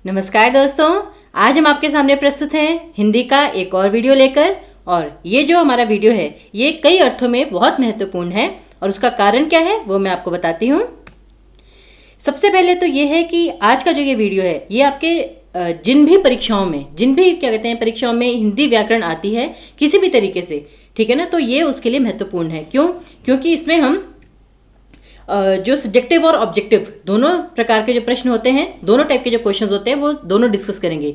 नमस्कार दोस्तों, आज हम आपके सामने प्रस्तुत हैं हिंदी का एक और वीडियो लेकर। और ये जो हमारा वीडियो है ये कई अर्थों में बहुत महत्वपूर्ण है और उसका कारण क्या है वो मैं आपको बताती हूँ। सबसे पहले तो ये है कि आज का जो ये वीडियो है ये आपके जिन भी परीक्षाओं में हिंदी व्याकरण आती है किसी भी तरीके से, ठीक है ना, तो ये उसके लिए महत्वपूर्ण है। क्योंकि इसमें हम जो सब्जेक्टिव और ऑब्जेक्टिव दोनों प्रकार के जो प्रश्न होते हैं, दोनों टाइप के जो क्वेश्चंस होते हैं वो दोनों डिस्कस करेंगे।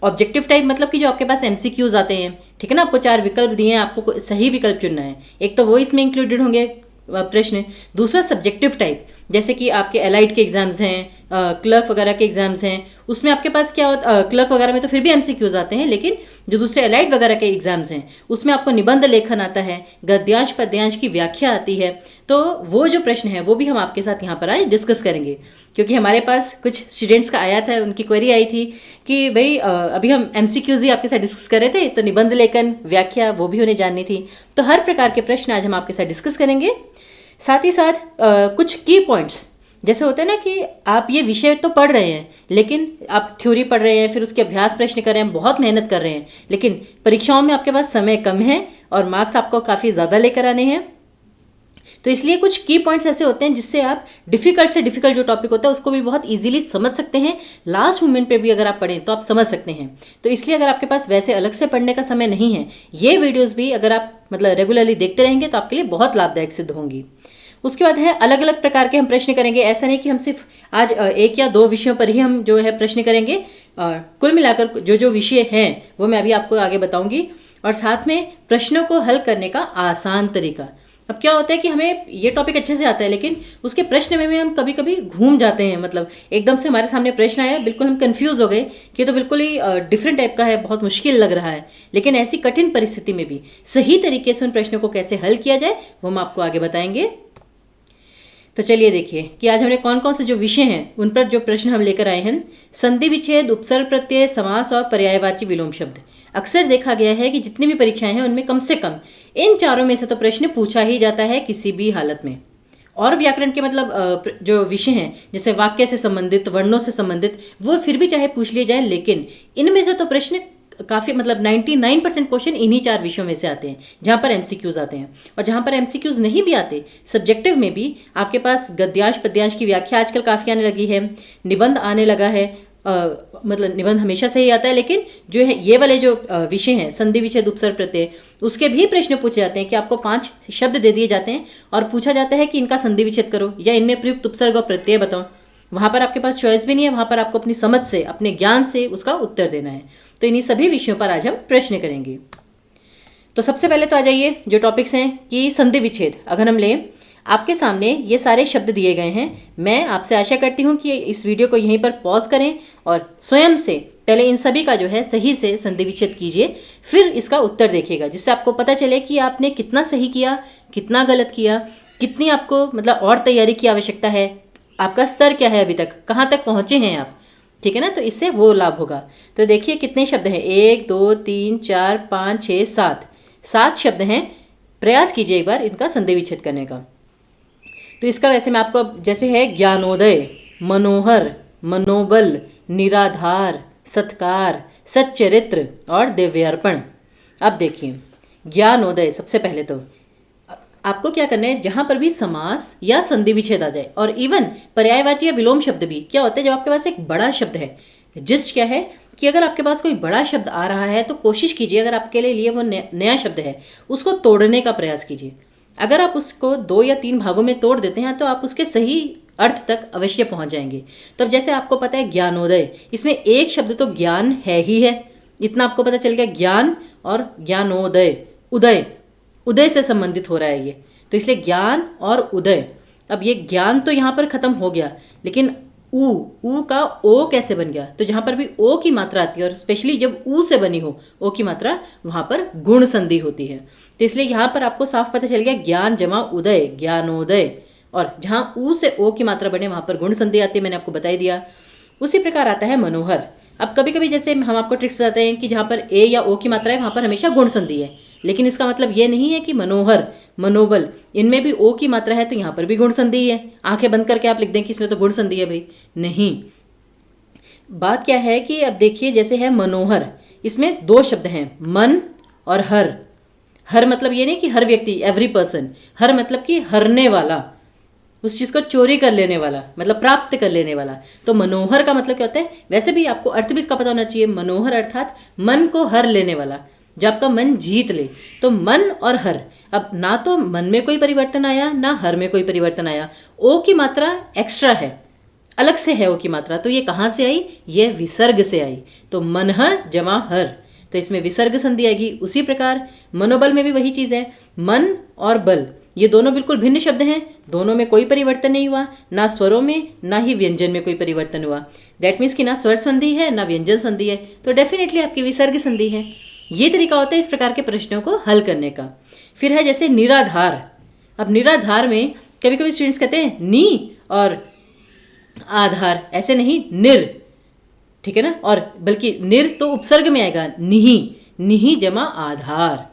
ऑब्जेक्टिव टाइप मतलब कि जो आपके पास एमसीक्यूज आते हैं, ठीक है ना, आपको 4 विकल्प दिए हैं, आपको सही विकल्प चुनना है। एक तो वो इसमें इंक्लूडेड होंगे प्रश्न। दूसरा सब्जेक्टिव टाइप, जैसे कि आपके एलाइड के एग्जाम्स हैं, क्लर्क वगैरह के एग्जाम्स हैं, उसमें आपके पास क्या होता, क्लर्क वगैरह में तो फिर भी एमसीक्यूज आते हैं, लेकिन जो दूसरे एलाइड वगैरह के एग्जाम्स हैं उसमें आपको निबंध लेखन आता है, गद्यांश पद्यांश की व्याख्या आती है। तो वो जो प्रश्न है वो भी हम आपके साथ यहाँ पर आज डिस्कस करेंगे। क्योंकि हमारे पास कुछ स्टूडेंट्स का आया था, उनकी क्वेरी आई थी कि भाई अभी हम एमसीक्यूज ही आपके साथ डिस्कस कर रहे थे, तो निबंध लेखन व्याख्या वो भी उन्हें जाननी थी। तो हर प्रकार के प्रश्न आज हम आपके साथ डिस्कस करेंगे। साथ ही साथ कुछ की पॉइंट्स, जैसे होते हैं ना कि आप ये विषय तो पढ़ रहे हैं लेकिन आप थ्योरी पढ़ रहे हैं, फिर उसके अभ्यास प्रश्न कर रहे हैं, बहुत मेहनत कर रहे हैं, लेकिन परीक्षाओं में आपके पास समय कम है और मार्क्स आपको काफ़ी ज़्यादा लेकर आने हैं। तो इसलिए कुछ की पॉइंट्स ऐसे होते हैं जिससे आप डिफ़िकल्ट से डिफ़िकल्ट जो टॉपिक होता है उसको भी बहुत इजीली समझ सकते हैं। लास्ट मोमेंट पे भी अगर आप पढ़ें तो आप समझ सकते हैं। तो इसलिए अगर आपके पास वैसे अलग से पढ़ने का समय नहीं है, ये वीडियोज़ भी अगर आप रेगुलरली देखते रहेंगे तो आपके लिए बहुत लाभदायक सिद्ध होंगी। उसके बाद है अलग अलग प्रकार के हम प्रश्न करेंगे। ऐसा नहीं कि हम सिर्फ आज 1 या 2 विषयों पर ही हम जो है प्रश्न करेंगे। कुल मिलाकर जो विषय हैं वो मैं अभी आपको आगे बताऊंगी। और साथ में प्रश्नों को हल करने का आसान तरीका। अब क्या होता है कि हमें ये टॉपिक अच्छे से आता है लेकिन उसके प्रश्न में हम कभी कभी घूम जाते हैं। एकदम से हमारे सामने प्रश्न आया, बिल्कुल हम कंफ्यूज हो गए कि तो बिल्कुल ही डिफरेंट टाइप का है, बहुत मुश्किल लग रहा है। लेकिन ऐसी कठिन परिस्थिति में भी सही तरीके से उन प्रश्नों को कैसे हल किया जाए वो हम आपको आगे बताएंगे। तो चलिए देखिए कि आज हमने कौन कौन से जो विषय हैं उन पर जो प्रश्न हम लेकर आए हैं। संधि विच्छेद, उपसर्ग प्रत्यय, समास और पर्यायवाची विलोम शब्द। अक्सर देखा गया है कि जितनी भी परीक्षाएं हैं उनमें कम से कम इन चारों में से तो प्रश्न पूछा ही जाता है किसी भी हालत में। और व्याकरण के जो विषय हैं जैसे वाक्य से संबंधित, वर्णों से संबंधित, वो फिर भी चाहे पूछ लिए जाए, लेकिन इनमें से तो प्रश्न काफ़ी 99% क्वेश्चन इन्हीं 4 विषयों में से आते हैं जहाँ पर एमसीक्यूज आते हैं। और जहाँ पर एमसीक्यूज नहीं भी आते, सब्जेक्टिव में भी आपके पास गद्यांश पद्यांश की व्याख्या आजकल काफ़ी आने लगी है, निबंध आने लगा है। निबंध हमेशा से ही आता है, लेकिन जो है ये वाले जो विषय हैं संधि विच्छेद उपसर्ग प्रत्यय, उसके भी प्रश्न पूछे जाते हैं कि आपको 5 शब्द दे दिए जाते हैं और पूछा जाता है कि इनका संधि विच्छेद करो या इनमें प्रयुक्त उपसर्ग और प्रत्यय बताओ। वहाँ पर आपके पास चॉइस भी नहीं है, वहाँ पर आपको अपनी समझ से, अपने ज्ञान से उसका उत्तर देना है। तो इन्हीं सभी विषयों पर आज हम प्रश्न करेंगे। तो सबसे पहले तो आ जाइए जो टॉपिक्स हैं कि संधि विच्छेद। अगर हम लें, आपके सामने ये सारे शब्द दिए गए हैं। मैं आपसे आशा करती हूँ कि इस वीडियो को यहीं पर पॉज करें और स्वयं से पहले इन सभी का जो है सही से संधि विच्छेद कीजिए, फिर इसका उत्तर देखिएगा, जिससे आपको पता चले कि आपने कितना सही किया, कितना गलत किया, कितनी आपको और तैयारी की आवश्यकता है, आपका स्तर क्या है, अभी तक कहाँ तक पहुँचे हैं आप, ठीक है ना। तो इससे वो लाभ होगा। तो देखिए कितने शब्द हैं, 1 2 3 4 5 6 7 शब्द हैं। प्रयास कीजिए एक बार इनका संधि विच्छेद करने का। तो इसका वैसे मैं आपको जैसे है ज्ञानोदय, मनोहर, मनोबल, निराधार, सत्कार, सच्चरित्र और दिव्यार्पण। अब देखिए ज्ञानोदय, सबसे पहले तो आपको क्या करना है, जहाँ पर भी समास या संधि विच्छेद आ जाए, और इवन पर्यायवाची या विलोम शब्द भी, क्या होता है जब आपके पास एक बड़ा शब्द है, जिस क्या है कि अगर आपके पास कोई बड़ा शब्द आ रहा है तो कोशिश कीजिए, अगर आपके लिए वो नया शब्द है, उसको तोड़ने का प्रयास कीजिए। अगर आप उसको 2 या 3 भागों में तोड़ देते हैं तो आप उसके सही अर्थ तक अवश्य पहुंच जाएंगे। तो अब जैसे आपको पता है ज्ञानोदय, इसमें एक शब्द तो ज्ञान है ही है, इतना आपको पता चल गया। ज्ञान और ज्ञानोदय, उदय से संबंधित हो रहा है ये, तो इसलिए ज्ञान और उदय। अब ये ज्ञान तो यहाँ पर खत्म हो गया, लेकिन ऊ का ओ कैसे बन गया? तो जहाँ पर भी ओ की मात्रा आती है, और स्पेशली जब ऊ से बनी हो ओ की मात्रा, वहाँ पर गुण संधि होती है। तो इसलिए यहाँ पर आपको साफ पता चल गया ज्ञान जमा उदय, ज्ञानोदय। और जहाँ ऊ से ओ की मात्रा बने वहाँ पर गुण संधि आती है, मैंने आपको बता ही दिया। उसी प्रकार आता है मनोहर। अब कभी कभी जैसे हम आपको ट्रिक्स बताते हैं कि जहाँ पर ए या ओ की मात्रा है वहाँ पर हमेशा गुण संधि है, लेकिन इसका मतलब ये नहीं है कि मनोहर, मनोबल, इनमें भी ओ की मात्रा है तो यहाँ पर भी गुण संधि है। आंखें बंद करके आप लिख दें कि इसमें तो गुण संधि है, भाई नहीं। बात क्या है कि अब देखिए, जैसे है मनोहर, इसमें दो शब्द हैं, मन और हर। हर मतलब ये नहीं कि हर व्यक्ति, एवरी पर्सन। हर मतलब कि हरने वाला, उस चीज़ को चोरी कर लेने वाला, मतलब प्राप्त कर लेने वाला। तो मनोहर का मतलब क्या होता है? वैसे भी आपको अर्थ भी इसका पता होना चाहिए। मनोहर अर्थात मन को हर लेने वाला, जो आपका मन जीत ले। तो मन और हर, अब ना तो मन में कोई परिवर्तन आया ना हर में कोई परिवर्तन आया। ओ की मात्रा एक्स्ट्रा है, अलग से है ओ की मात्रा। तो ये कहाँ से आई? ये विसर्ग से आई। तो मनह जमा हर, तो इसमें विसर्ग संधि आएगी। उसी प्रकार मनोबल में भी वही चीज़ है। मन और बल, ये दोनों बिल्कुल भिन्न शब्द हैं, दोनों में कोई परिवर्तन नहीं हुआ, ना स्वरों में ना ही व्यंजन में कोई परिवर्तन हुआ। दैट मीन्स कि ना स्वर संधि है ना व्यंजन संधि है, तो डेफिनेटली आपकी विसर्ग संधि है। ये तरीका होता है इस प्रकार के प्रश्नों को हल करने का। फिर है जैसे निराधार। अब निराधार में कभी कभी स्टूडेंट्स कहते हैं नी और आधार, ऐसे नहीं, निर, ठीक है ना। और बल्कि निर तो उपसर्ग में आएगा, निही, निही जमा आधार।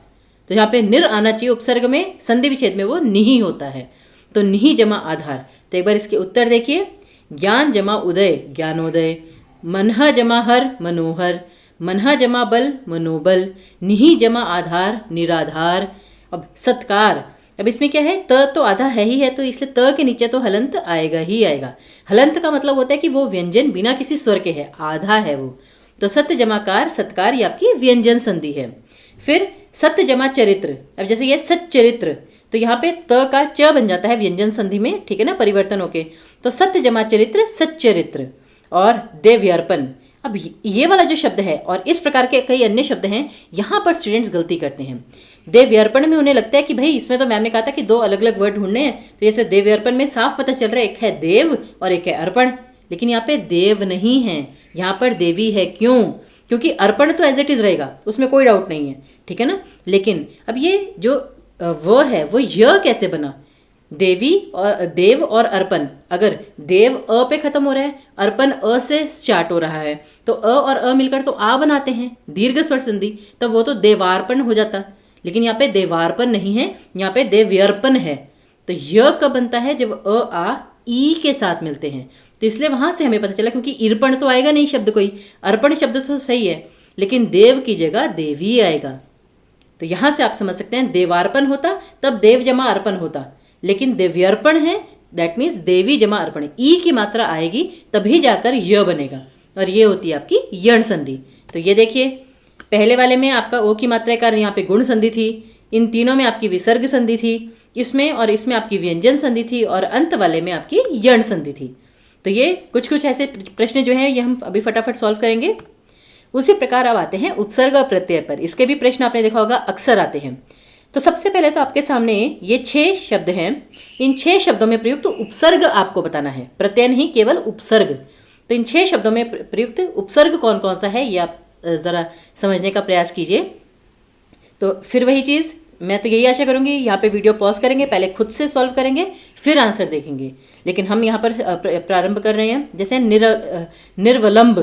तो यहाँ पे निर आना चाहिए उपसर्ग में, संधि विच्छेद में वो निही होता है। तो निही जमा आधार। तो एक बार इसके उत्तर देखिए। ज्ञान जमा उदय, ज्ञानोदय। मनह जमा हर, मनोहर। मनह जमा बल, मनोबल। निही जमा आधार, निराधार। अब सत्कार, अब इसमें क्या है, त तो आधा है ही है, तो इसलिए त के नीचे तो हलंत आएगा ही आएगा। हलंत का मतलब होता है कि वो व्यंजन बिना किसी स्वर के है, आधा है वो। तो सत्य जमाकार, सत्कार, ये आपकी व्यंजन संधि है। फिर सत्य जमा चरित्र। अब जैसे ये सच्चरित्र, तो यहाँ पे त का च बन जाता है व्यंजन संधि में, ठीक है ना, परिवर्तन होके। तो सत्य जमा चरित्र, सच्चरित्र। और देव्यर्पण, अब ये वाला जो शब्द है और इस प्रकार के कई अन्य शब्द हैं, यहाँ पर स्टूडेंट्स गलती करते हैं। देव्यर्पण में उन्हें लगता है कि भाई इसमें तो मैम ने कहा था कि दो अलग अलग वर्ड ढूंढने हैं, तो जैसे देव्यर्पण में साफ पता चल रहा है, एक है देव और एक है अर्पण। लेकिन यहाँ पे देव नहीं है, यहाँ पर देवी है। क्यों? क्योंकि अर्पण तो एज इट इज रहेगा, उसमें कोई डाउट नहीं है, ठीक है ना। लेकिन अब ये जो वो है वो य कैसे बना? देवी और देव और अर्पण, अगर देव अ पे खत्म हो रहा है, अर्पण अ से स्टार्ट हो रहा है, तो अ और अ मिलकर तो आ बनाते हैं, दीर्घ स्वर संधि, तब वो तो देवार्पण हो जाता। लेकिन यहाँ पे देवार्पण नहीं है, यहाँ पे देव्यर्पण है। तो य कब बनता है? जब अ आ ई के साथ मिलते हैं। तो इसलिए वहां से हमें पता चला, क्योंकि इर्पण तो आएगा नहीं शब्द कोई, अर्पण शब्द तो सही है, लेकिन देव की जगह देवी आएगा। तो यहां से आप समझ सकते हैं, देवार्पण होता तब देव जमा अर्पण होता, लेकिन देव्यर्पण है, दैट मीन्स देवी जमा अर्पण, ई की मात्रा आएगी तभी जाकर य बनेगा, और ये होती है आपकी यण संधि। तो ये देखिए, पहले वाले में आपका ओ की मात्रा का यहाँ पे गुण संधि थी, इन तीनों में आपकी विसर्ग संधि थी, इसमें और इसमें आपकी व्यंजन संधि थी, और अंत वाले में आपकी यण संधि थी। तो ये कुछ ऐसे प्रश्न जो हैं ये हम अभी फटाफट सॉल्व करेंगे। उसी प्रकार अब आते हैं उपसर्ग और प्रत्यय पर। इसके भी प्रश्न आपने देखा होगा अक्सर आते हैं। तो सबसे पहले तो आपके सामने ये 6 शब्द हैं, इन 6 शब्दों में प्रयुक्त उपसर्ग आपको बताना है, प्रत्यय नहीं, केवल उपसर्ग। तो इन 6 शब्दों में प्रयुक्त उपसर्ग कौन कौन सा है ये आप ज़रा समझने का प्रयास कीजिए। तो फिर वही चीज़, मैं तो यही आशा करूँगी, यहाँ पे वीडियो पॉज करेंगे, पहले खुद से सॉल्व करेंगे, फिर आंसर देखेंगे। लेकिन हम यहाँ पर प्रारंभ कर रहे हैं। जैसे निर्वलंब,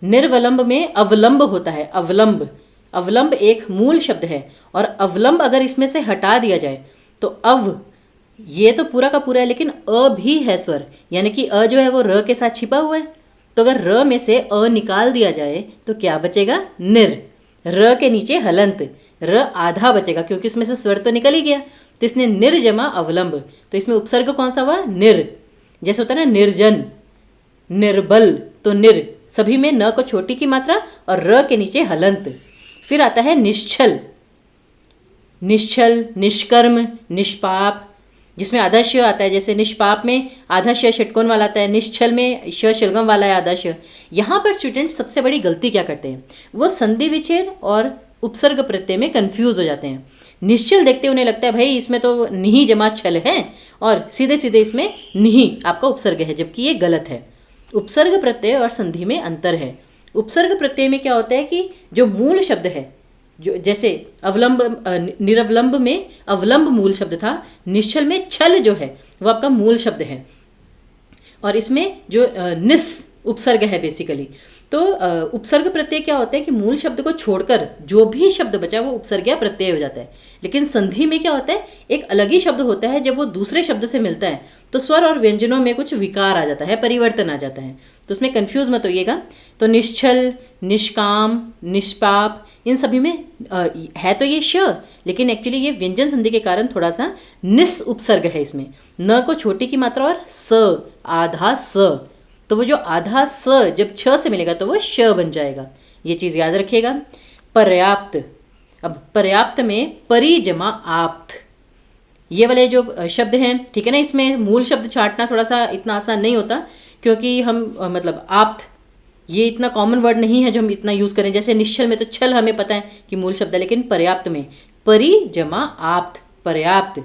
निर्वलंब में अवलंब होता है, अवलंब। अवलंब एक मूल शब्द है, और अवलंब अगर इसमें से हटा दिया जाए तो अव, ये तो पूरा का पूरा है, लेकिन अ भी है स्वर, यानी कि अ जो है वो र के साथ छिपा हुआ है। तो अगर र में से अ निकाल दिया जाए तो क्या बचेगा? निर। र के नीचे हलंत, र आधा बचेगा, क्योंकि इसमें से स्वर तो निकल ही गया। तो इसने निर जमा अवलंब, तो इसमें उपसर्ग कौन सा हुआ? निर। जैसे होता है ना निर्जन, निर्बल, तो निर, सभी में न को छोटी की मात्रा और र के नीचे हलंत। फिर आता है निश्चल, निश्चल, निष्कर्म, निष्पाप, जिसमें आधा श आता है। जैसे निष्पाप में आधा श षटकोण वाला आता है, निश्चल में श शलगम वाला है आधा श। यहाँ पर स्टूडेंट सबसे बड़ी गलती क्या करते हैं, वो संधि विच्छेद और उपसर्ग प्रत्यय में कंफ्यूज हो जाते हैं। निश्चल देखते उन्हें लगता है भाई इसमें तो निही जमा छल है, और सीधे सीधे इसमें निही आपका उपसर्ग है, जबकि ये गलत है। उपसर्ग प्रत्यय और संधि में अंतर है। उपसर्ग प्रत्यय में क्या होता है कि जो मूल शब्द है, जो जैसे अवलंब, निरवलंब में अवलंब मूल शब्द था, निश्चल में छल जो है वो आपका मूल शब्द है, और इसमें जो निस उपसर्ग है बेसिकली। तो उपसर्ग प्रत्यय क्या होता है कि मूल शब्द को छोड़कर जो भी शब्द बचा वो उपसर्ग या प्रत्यय हो जाता है। लेकिन संधि में क्या होता है, एक अलग ही शब्द होता है, जब वो दूसरे शब्द से मिलता है तो स्वर और व्यंजनों में कुछ विकार आ जाता है, परिवर्तन आ जाता है। तो उसमें कंफ्यूज मत होइएगा। तो निश्चल, निष्काम, निष्पाप, इन सभी में है तो ये श, लेकिन एक्चुअली ये व्यंजन संधि के कारण थोड़ा सा निस उपसर्ग है इसमें। न को छोटी की मात्रा और स, आधा स, तो वो जो आधा स जब छ से मिलेगा तो वो श बन जाएगा। ये चीज़ याद रखिएगा। पर्याप्त, अब पर्याप्त में परि जमा आप्त, ये वाले जो शब्द हैं, ठीक है ना, इसमें मूल शब्द छांटना थोड़ा सा इतना आसान नहीं होता, क्योंकि हम मतलब आप्त ये इतना कॉमन वर्ड नहीं है जो हम इतना यूज़ करें। जैसे निश्चल में तो छल हमें पता है कि मूल शब्द है, लेकिन पर्याप्त में परि जमा आप्त, पर्याप्त।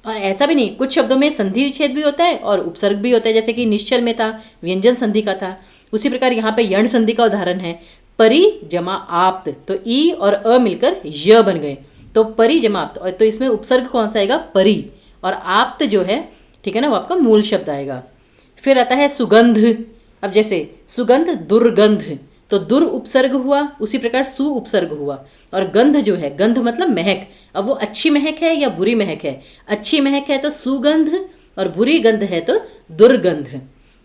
और ऐसा भी नहीं, कुछ शब्दों में संधि विच्छेद भी होता है और उपसर्ग भी होता है, जैसे कि निश्चल में था व्यंजन संधि का था, उसी प्रकार यहाँ पे यण संधि का उदाहरण है परि जमा आप्त, तो ई और अ मिलकर य बन गए, तो परि जमा आप्त। और तो इसमें उपसर्ग कौन सा आएगा, परि, और आप्त जो है, ठीक है ना, वो आपका मूल शब्द आएगा। फिर आता है सुगंध। अब जैसे सुगंध दुर्गंध, तो दुर उपसर्ग हुआ, उसी प्रकार सु उपसर्ग हुआ। और गंध जो है, गंध मतलब महक, अब वो अच्छी महक है या बुरी महक है, अच्छी महक है तो सुगंध और बुरी गंध है तो दुर्गंध,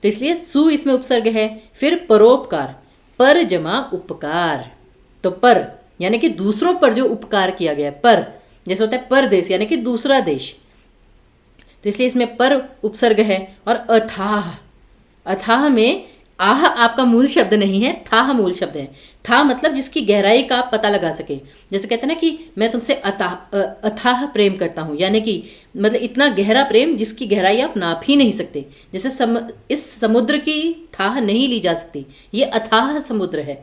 तो इसलिए सु इसमें उपसर्ग है। फिर परोपकार, पर जमा उपकार, तो पर यानी कि दूसरों पर जो उपकार किया गया है, पर जैसे होता है परदेश यानी कि दूसरा देश, तो इसलिए इसमें पर उपसर्ग है। और अथाह, अथाह में आह आपका मूल शब्द नहीं है, थाह मूल शब्द है। था मतलब जिसकी गहराई का आप पता लगा सके, जैसे कहते हैं ना कि मैं तुमसे अथाह प्रेम करता हूँ, यानी कि मतलब इतना गहरा प्रेम जिसकी गहराई आप नाप ही नहीं सकते। जैसे इस समुद्र की थाह नहीं ली जा सकती, ये अथाह समुद्र है।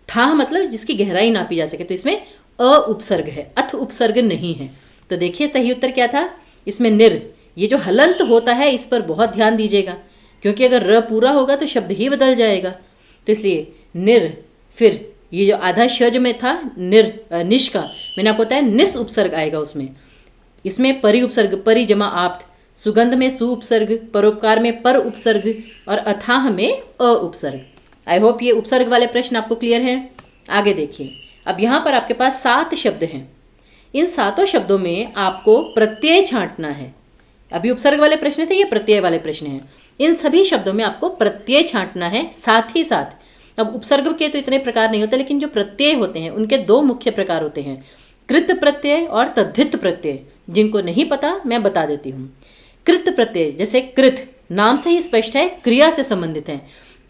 थाह मतलब जिसकी गहराई नापी जा सके, तो इसमें अ उपसर्ग है, अथ उपसर्ग नहीं है। तो देखिए सही उत्तर क्या था, इसमें निर, ये जो हलंत होता है इस पर बहुत ध्यान दीजिएगा, क्योंकि अगर र पूरा होगा तो शब्द ही बदल जाएगा। तो इसलिए निर, फिर ये जो आधा श जो में था निश का, मैंने आपको बताया निस उपसर्ग आएगा उसमें। इसमें परि उपसर्ग, परि जमा आप्त, सुगंध में सु उपसर्ग, परोपकार में पर उपसर्ग, और अथाह में अ उपसर्ग। आई होप ये उपसर्ग वाले प्रश्न आपको क्लियर हैं। आगे देखिए, अब यहाँ पर आपके पास 7 शब्द हैं। इन 7 शब्दों में आपको प्रत्यय छांटना है। अभी उपसर्ग वाले प्रश्न थे, ये प्रत्यय वाले प्रश्न हैं। इन सभी शब्दों में आपको प्रत्यय छांटना है साथ ही साथ। अब उपसर्ग के तो इतने प्रकार नहीं होते, लेकिन जो प्रत्यय होते हैं उनके 2 मुख्य प्रकार होते हैं, कृत प्रत्यय और तद्धित प्रत्यय। जिनको नहीं पता मैं बता देती हूँ। कृत प्रत्यय, जैसे कृत नाम से ही स्पष्ट है, क्रिया से संबंधित है।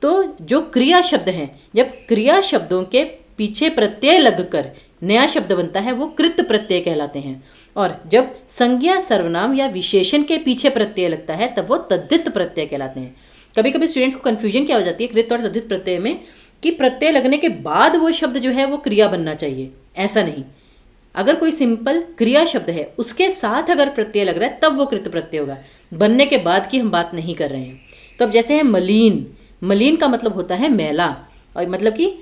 तो जो क्रिया शब्द हैं, जब क्रिया शब्दों के पीछे प्रत्यय लगकर नया शब्द बनता है वो कृत प्रत्यय कहलाते हैं। और जब संज्ञा, सर्वनाम या विशेषण के पीछे प्रत्यय लगता है तब वो तद्धित प्रत्यय कहलाते हैं। कभी कभी स्टूडेंट्स को कन्फ्यूजन क्या हो जाती है कृत और तद्धित प्रत्यय में, कि प्रत्यय लगने के बाद वो शब्द जो है वो क्रिया बनना चाहिए। ऐसा नहीं, अगर कोई सिंपल क्रिया शब्द है उसके साथ अगर प्रत्यय लग रहा है तब वो कृत प्रत्यय होगा, बनने के बाद की हम बात नहीं कर रहे हैं। तो अब जैसे है मलिन, मलिन का मतलब होता है मैला, और मतलब कि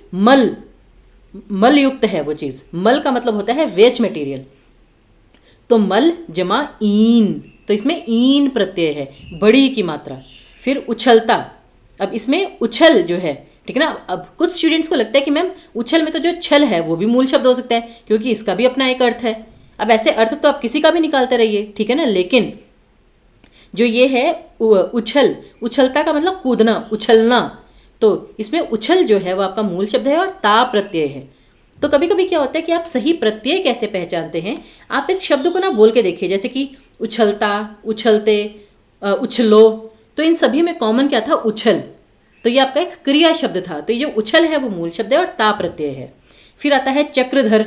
मल युक्त है वो चीज़। मल का मतलब होता है वेस्ट मटेरियल, तो मल जमा ईन, तो इसमें ईन प्रत्यय है, बड़ी की मात्रा। फिर उछलता, अब इसमें उछल जो है, ठीक है ना। अब कुछ स्टूडेंट्स को लगता है कि मैम उछल में तो जो छल है वो भी मूल शब्द हो सकता है, क्योंकि इसका भी अपना एक अर्थ है। अब ऐसे अर्थ तो आप किसी का भी निकालते रहिए, ठीक है ना, लेकिन जो ये है उछल, उछलता का मतलब कूदना, उछलना, तो इसमें उछल जो है वो आपका मूल शब्द है और ता प्रत्यय है। तो कभी कभी क्या होता है कि आप सही प्रत्यय कैसे पहचानते हैं, आप इस शब्द को ना बोल के देखिए, जैसे कि उछलता, उछलते, उछलो, तो इन सभी में कॉमन क्या था, उछल। तो ये आपका एक क्रिया शब्द था, तो ये जो उछल है वो मूल शब्द है और ता प्रत्यय है। फिर आता है चक्रधर,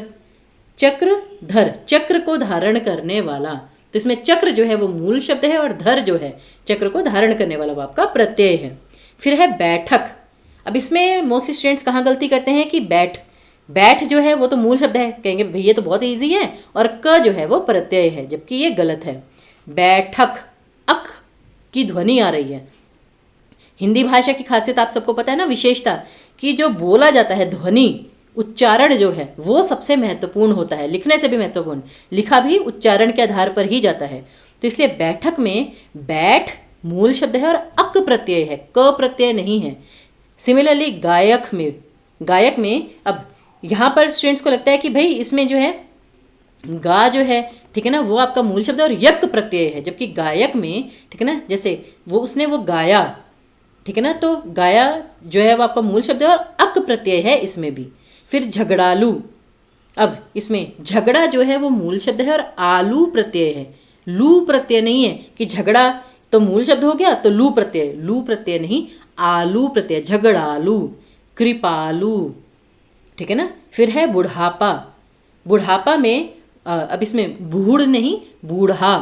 चक्रधर चक्र को धारण करने वाला, तो इसमें चक्र जो है वो मूल शब्द है और धर जो है चक्र को धारण करने वाला वो आपका प्रत्यय है। फिर है बैठक, अब इसमें मोस्टली स्टूडेंट्स कहाँ गलती करते हैं कि बैठ जो है वो तो मूल शब्द है, कहेंगे भैया तो बहुत ईजी है, और क जो है वो प्रत्यय है, जबकि ये गलत है। बैठक, अक की ध्वनि आ रही है। हिंदी भाषा की खासियत आप सबको पता है ना, विशेषता, कि जो बोला जाता है ध्वनि, उच्चारण जो है वो सबसे महत्वपूर्ण होता है, लिखने से भी महत्वपूर्ण, लिखा भी उच्चारण के आधार पर ही जाता है। तो इसलिए बैठक में बैठ मूल शब्द है और अक प्रत्यय है, क प्रत्यय नहीं है। सिमिलरली गायक में अब यहाँ पर स्टूडेंट्स को लगता है कि भाई इसमें जो है गा जो है, ठीक है ना, वो आपका मूल शब्द है और यक प्रत्यय है, जबकि गायक में, ठीक है ना, जैसे वो गाया, ठीक है ना, तो गाया जो है वो आपका मूल शब्द है और अक प्रत्यय है इसमें भी। फिर झगड़ालू, अब इसमें झगड़ा जो है वो मूल शब्द है और आलू प्रत्यय है, लू प्रत्यय नहीं है कि झगड़ा तो मूल शब्द हो गया तो लू प्रत्यय नहीं, आलू प्रत्यय, झगड़ालू, कृपालू, ठीक है ना। फिर है बुढ़ापा में अब इसमें बूढ़ नहीं, बूढ़ा,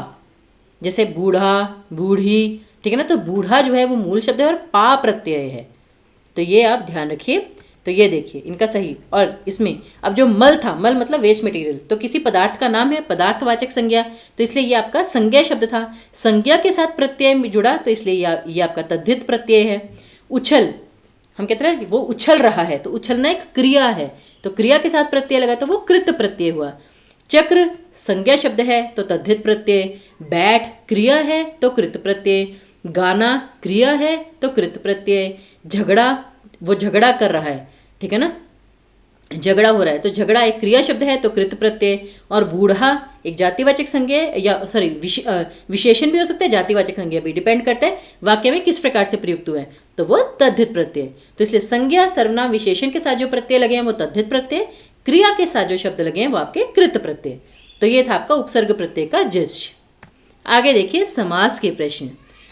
जैसे बूढ़ा, बूढ़ी, ठीक है ना, तो बूढ़ा जो है वो मूल शब्द है और पा प्रत्यय है, तो ये आप ध्यान रखिए। तो ये देखिए इनका सही। और इसमें अब जो मल था, मल मतलब वेस्ट मटेरियल, तो किसी पदार्थ का नाम है, पदार्थवाचक संज्ञा, तो इसलिए ये आपका संज्ञा शब्द था। संज्ञा के साथ प्रत्यय जुड़ा तो इसलिए ये आपका तद्धित प्रत्यय है। उछल, हम कहते हैं वो उछल रहा है, तो उछलना एक क्रिया है, तो क्रिया के साथ प्रत्यय लगा तो वो कृत प्रत्यय हुआ। चक्र संज्ञा शब्द है तो तद्धित प्रत्यय, बैठ क्रिया है तो कृत प्रत्यय, गाना क्रिया है तो कृत प्रत्यय, झगड़ा वो झगड़ा कर रहा है, ठीक है ना, झगड़ा हो रहा है तो झगड़ा एक क्रिया शब्द है तो कृत प्रत्यय, और बूढ़ा एक जातिवाचक संज्ञा या विशेषण भी हो सकता है, जातिवाचक संज्ञा भी, डिपेंड करता है वाक्य में किस प्रकार से प्रयुक्त हुआ है, तो वो तद्धित प्रत्यय। तो इसलिए संज्ञा सर्वनाम विशेषण के साथ जो प्रत्यय लगे हैं वो तद्धित प्रत्यय, क्रिया के साथ जो शब्द लगे हैं वो आपके कृत प्रत्यय। तो ये था आपका उपसर्ग प्रत्यय का जज। आगे देखिए समास के प्रश्न।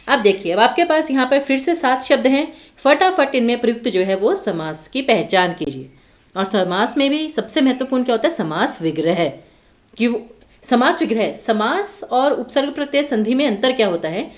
अब देखिए, अब आपके पास यहाँ पर फिर से 7 शब्द हैं, फटाफट इनमें प्रयुक्त जो है वो समास की पहचान कीजिए। और समास में भी सबसे महत्वपूर्ण क्या होता है, समास विग्रह, कि समास विग्रह, समास और उपसर्ग प्रत्यय संधि में अंतर क्या होता है,